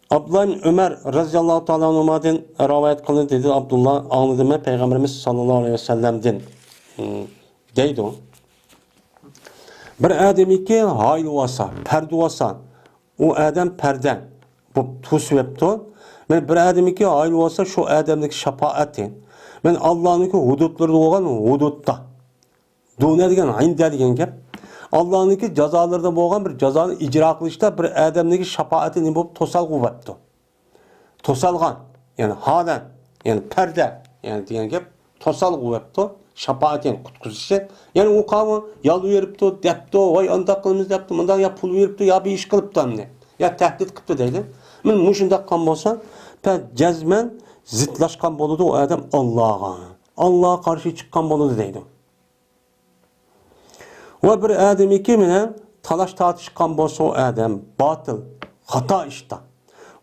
Abdullah bin Ömer radıyallahu ta'ala anhumadan rivayet kılındı dedi. Abdullah anladı mı Peygamberimiz sallallahu aleyhi ve sellem'den deydi o. Bir ademi ki hayli olsa, perde olsa, o adam perde, bu tusvepti. Ben bir ademi ki hayli olsa şu adamdaki şefaati, ben Allah'ın hudutları olan hudutta. Dünya degan inda degan gap. Allohning jazolarida bo'lgan bir jazoni ijro qilishda bir odamning shafoati nima bo'lib to'salg'u bo'pti. To'salgan, ya'ni hada, ya'ni parda, ya'ni degan gap to'salg'u bo'pti. Shafoat ya'ni qutqizishi. Ya'ni u qavmi yol beribdi, debdi, voy unda qilamiz debdi, bundan ya pul beribdi, ya bir ish qilibdi hamne. Ya tahdid qilibdi deydi. Men mushundaq qilgan bo'lsa, jazman zitlashgan bo'ladi u odam Allohga. Allohga qarshi chiqqan bo'ladi deydi. Ve bir adam iki mine talaş tartışkan bolsa o adam batıl, hata işte.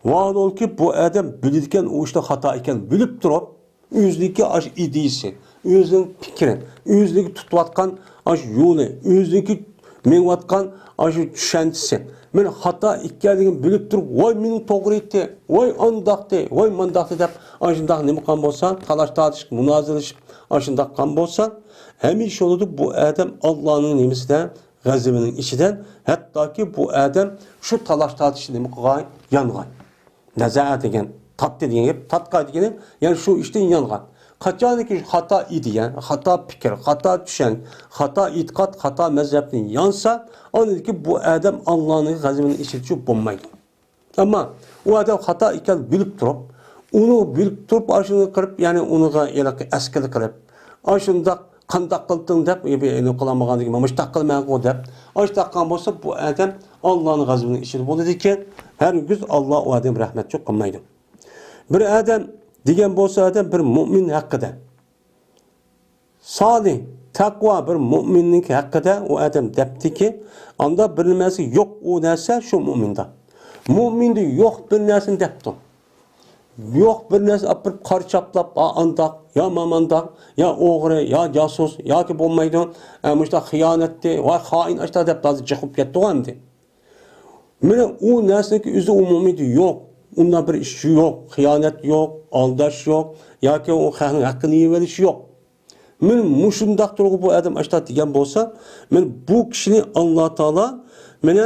Vaad ol ki bu adam bilirken o işte hata iken bilip durup yüzdeki aş idisi, yüzdeki fikrin, yüzdeki tutvatkan aş yolu, yüzdeki menvatkan aş düşentisi. Men hata ikkenligini bilip durup vay mening to'g'ri etdi, vay andaqdi, vay mandaqdi deb aşındaq nima qilgan bolsa, talaş tartışib, munoziralashib aşındaq qilgan bolsa hemiş oldu bu adam Allah'ın nimesinden, gazibinin içinden, hatta ki bu adam şu talaş tartışını mıkıgay, yangay. Nezaat degen, tat dediğin gibi, tatkay degen, yani şu işten yangay. Kaçan ki hata idi yani, hata fikir, hata düşen, hata itikat, hata mezhebinin yansa, onun ki bu adam Allah'ın gazibinin içi bulmaydı. Ama o adam hata iken bilip durup, onu bilip durup aşını kırıp, yani onu eskili kırıp, aşında qandaq qilding deb eni qilamaganligim müştaq qilmayman deb açtaqan bo'lsa bu adam Allohning g'azabining ichida bo'ladi ekan hargiz Alloh u odam rahmat yo'q qilmaydi. Bir adam degan bo'lsa adam bir mu'min haqida solih taqvo bir mu'minning haqida u odam debdiki unda bir nimasi yo'q u narsa shu mu'minda. Mu'minda yo'q bir narsani debdi. Yok bir narsa apırıp qarchaplab andaq, ya mamandaq, ya o'g'ri, ya jasus, yoki bo'lmaydi, muşta xiyonatdi, va xoin ashta deb hozir chiqib ketdi endi. Mana u narsaniki o'zi umumiydi yo'q. Unda bir ish yo'q, xiyonat yo'q, aldash yo'q, yoki u xalqning haqqini yeyverish yo'q. Men mushundaq turg'i bu odam ashta degan bo'lsa, men bu kishini Alloh taolo meni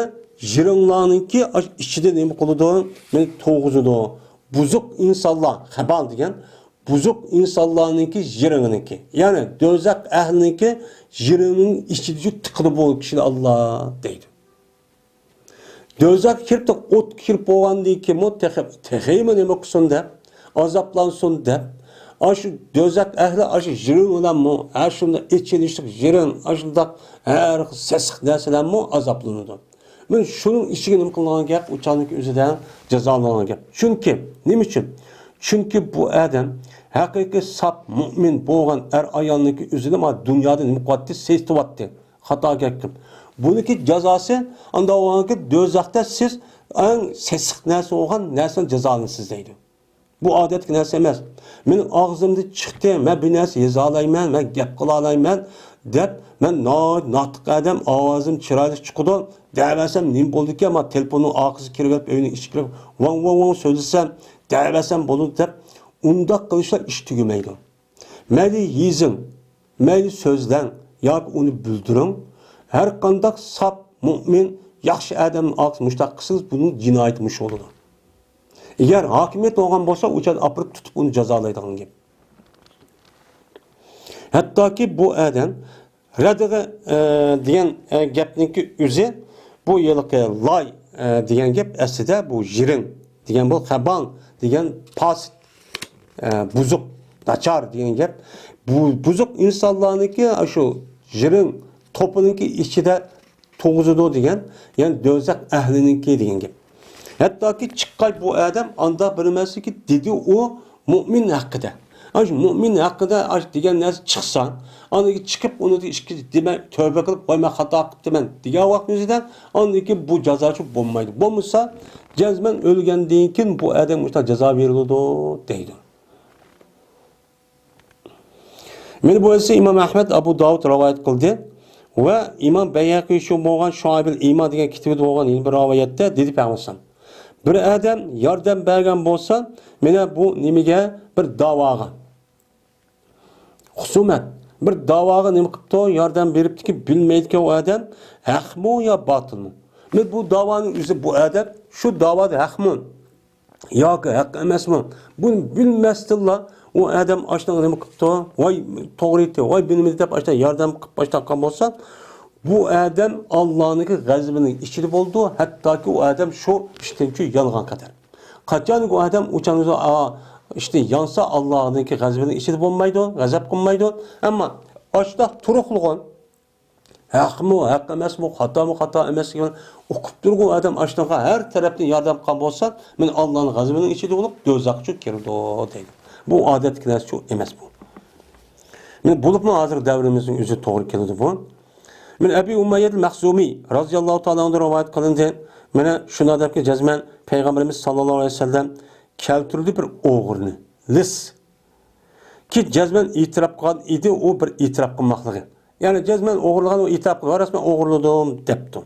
jiringlarningki ichida nima qiladi? Men to'g'izidi. Buzuk insanlar, hebal degan, buzuq insonlarniki jiriniki. Yani dozaq ahliniki jirinin içici tıkılı bu kişi Allah deydi. Dozaq kirip de ot kirip boğandı ki mu teheyme neme kusun dep, azaplansın dep. Aşı dozaq ahli aşı jirin olan mu, aşında içilişlik jirin, aşında her sesik neselen mu azaplanıdı. Ben şunun içine nime kılınan gap, uçanlık üzerinden cezalanan gap. Çünkü, nime için? Çünkü bu adam hakiki sap, mümin, boğan, ayağındaki üzerinde ama dünyada mukaddes seytivattı. Hata gektim. Bununki cezası, anda o anki dozaqda siz en sesik nerse olgan nersen cezalanısız deydi. Bu adet nerse emas. Mening ağzımda çıktı, men bir narsa yezalayman, men gap qilalayman deb men notiq adam ovozim chiroyli chiqdi. Davasam nim bo'ldi ki ama telefonun og'zi kirib uyning ichiga kirib vang so'zlasam, davasam bo'ldi deb undaq qilishlar ish tugamaydi. Mayli yezing, mayli so'zlang yoki uni bildiring. Her qandaq sap, mu'min, yaxshi adam og'zi mushtaq qilsangiz buning jinoyatmish bo'ladi. Eğer hakimiyet olgan bolsa uçan apırıp tutup onu cezalaydığı gibi. Hatta ki bu adam Radiga diyen gapninki üzü bu yılki lay diyen gap aslida bu jirin diyen bu xaban diyen pas buzuk nachar diyen gap. Bu buzuk insanlarniki şu jirin topununki içinde toğuzudu diyen yani dözak ahlininki diyen gap. Hatta ki çıkkay bu adam anda bilmesi ki dedi o mümin hakkında. Ancak mümin hakkında diyen neresi çıksan, andaki çıkıp onu da işki demek tövbe kılıp koyma hata kılıp demen diye vaktimizden andaki bu ceza çok bulmaydı. Bulmuşsa cezmen ölgen deyinken bu adam muhtemelen ceza verildi deydi. Meni bu ise İmam Ahmed Abu Davud rivayet kıldı ve İmam Beyhaqi şu boğan Şuabil İman diyen kitabı boğan bir rivayette dedi Peygamber. Bir adam yardım bergen bolsa, mene bu nimige bir davaga. Husumet. Bir davaga nime qipti, yardım beripti ki bilmeydi ki o adam haq mı ya batıl mı? Men bu davanın üzü bu adam şu davada haq mı? Yoki haq emas mı? Bunu bilmesdilla o adam aştan nime qipti, vay to'g'ri aytdi, vay bilmedi deb aştan yardım qilib başlagan bolsa, bu adam Allah'ınki gazabının içinde buldu. Hatta ki o adam şu iştemçi yalgan kadar. Kaçan o adam uçanızı işte yansa Allah'ınki gazabının içinde bulmaydı, gazap kılmaydı. Ama açta turuqluğun haq mı, haq emas mı, hata mı, hata emas gibi okup durgun adam açtan her taraftan yardım kan bolsa, men Allah'ın gazabının içinde olup dozaqçı kirdi deydi. Bu adet kinasi şu emas bu. Men bulup mu hazır devrimizin üzü to'g'ri keldi bu. Men Ebu Umayyad al-Mahzumi radhiyallohu ta'ala ondan rivayet qilindi. Mana shuna debki jazman Peygamberimiz sallallohu alayhi vasallam keltirdi bir o'g'irni. Lis ki jazman itiraf qilgan edi, o bir itiraf qilmoqligi. Ya'ni jazman o'g'irlagan o itiraf qildi, rasman o'g'irladim debdi.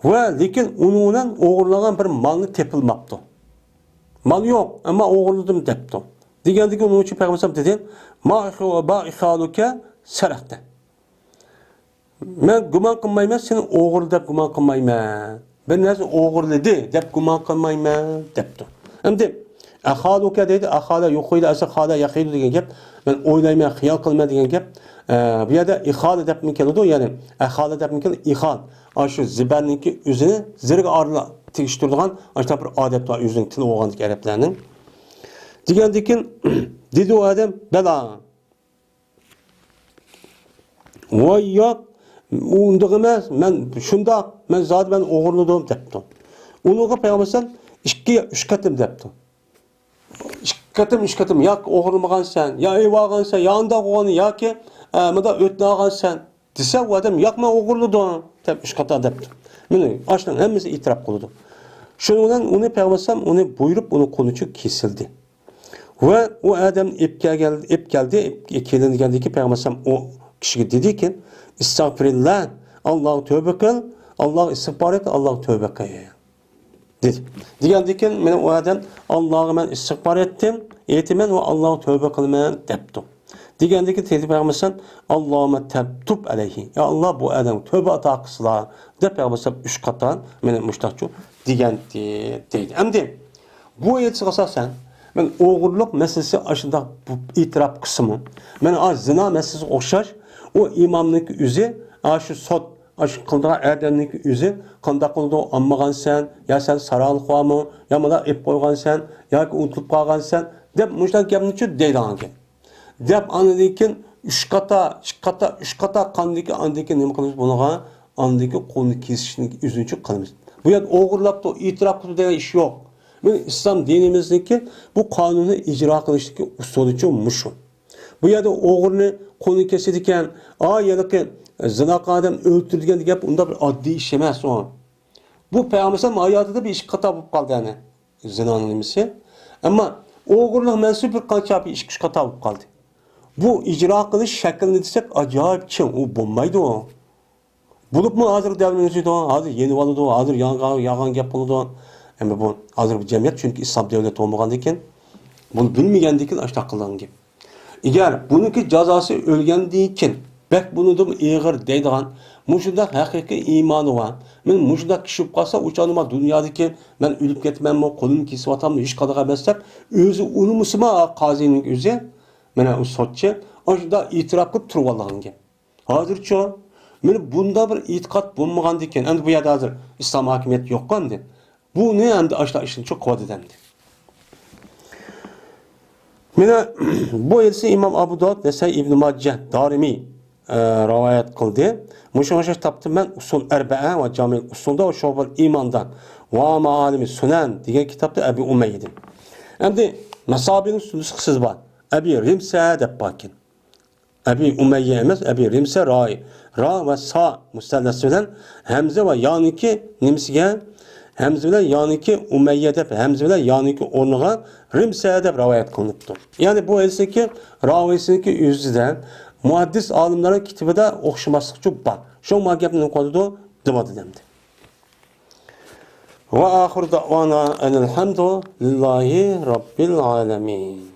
Va lekin uning bilan o'g'irlagan bir malni tepilmabdi. Mal yo'q, ammo o'g'irladim debdi. Degandiki uning uchun Peygamber dedi: "Ma ikhaluka saraqta." Men gumon qilmayman, seni o'g'ri deb gumon qilmayman. Bir narsa o'g'irladi deb gumon qilmayman debdi. Endi ahaluka dedi, ahala yo'qiydi, asahala yaqidu degan gap. Men o'ylayman, xiyol qilmayman degan gap. Bu yerda ihol deb mi keladi, ya'ni ahala deb mi keladi, ihol. Shu zibarninki o'zini zirga orla tegishtiradigan ashta bir odat var o'zining tili bo'lgandik arablarning. Degandikin dedi o adam bala. Voy yo'q undaq emas, men shundaq, men zot men o'g'irladim debdi. Unuga Peygamber ikki uch qatim debdi. Ikki qatim yo'q o'g'irlamagansan, yo evagansan, yo unda qo'g'ani yoki menda o'tnagansan desa, u odam yo'q men o'g'irladim deb uch qatim debdi. Meni ashdan hammasi e'tirof qildi. Shuning bilan uni Peygamber uni buyurib, uni qo'lichi kesildi. Ve o adam ip geldi, kelingandiki Peygamber o kişiye dedi ki, "Estağfirullah, Allah'a tövbe kıl, Allah istiğfar et, Allah tövbe kıl." Dedi. Degandiki men o adam Allah'a men istiğfar ettim, etimen ve Allah'a tövbe kılman debdi. Degandiki dedi Peygamber Allah'ıma tub aleyhi. Ya Allah bu adam tövbe ata qilsa deb Peygamber 3 qatan men mushtaqchu degandi deydi. Endi bu ayetiga asosan Ben oğurluk meselesi aşında itiraf kısmı. Ben az zina meselesi okşaş. O imamlık yüzü, şu sot, şu kıldığa erdemlik yüzü, kanda kıldı anmağan sen, ya sen saralık var mı, ya mıda ip koygan sen, ya ki unutulup kalgan sen, dep muştan gemini çü deydi anki. Dep anıdayken üç kata kandaki andaki ne mi kılmış bunağa, andaki konu kesişini üzünçü kılmış. Bu ya oğurlap da itiraf kıldı denen iş yok. İslam dinimizdeki bu kanunu icra kılıştaki usulü çömmüşüm. Bu yerde oğurunu konu kesilirken, ya ki zina adam öldürgen diye onda bir adli iş emez o. Bu Peygamber hayatında bir iş kata bulup kaldı yani zinanın imisi. Ama oğurluq mensup bir kança bir iş kata bulup kaldı. Bu icra kılış şeklini desek acayip çin. O bombaydı o. Bulup mu hazır devletçiydi o, hazır yeni valıdı o, hazır yağan gap buludu o. Ama bu hazır bir cemiyet çünkü İslam devleti olmagan iken bunu bilmegendikin aşağı kılan gibi. Eğer bununki cazası ölgendiğikin bek bunu da ağır deydigan muşundak hakiki imanı var. Men muşundak kişi kalsa uçanıma dünyadaki ben ölüp ketmem mi, kolum kesip atam hiç kadık emezsek özü onu musuma kazinin özü mena o sotçu aşında itiraf kılıp turup Allah'ın gibi. Hazır çoğu men bunda bir itikat bulmagan diken endi bu yerde hazır İslam hakimiyeti yok kandı. Bu ne endi aşağı işin çok kuvvet edendi. Mena bu elsi İmam Abu Davud ve İbn Majah Darimi rivayet kıldı. Muşaşa taptım ben usul erba'a ve cami usulda ve şubal imandan ve maalimi sunan diye kitapta Ebu Umeyye'dim. Endi Mesabinin nüshasız var. Ebi Rimse de bakin. Ebi Umeyye emez, Ebi Rimse Rai. Ra ve Sa müstellesinden Hemze ve yaniki nimsige Hemze bilen yaniki Umeyye dep Hemze bilen yaniki onuğa Rimse dep rivayet kılınıptır. Yani bu elseki ravisindeki yüzüden muhaddis alimlerin kitabında okşamaslık çok var. Şu magabının konuda dımadı demdi. Ve ahir da'vana enelhamdu lillahi rabbil alemin.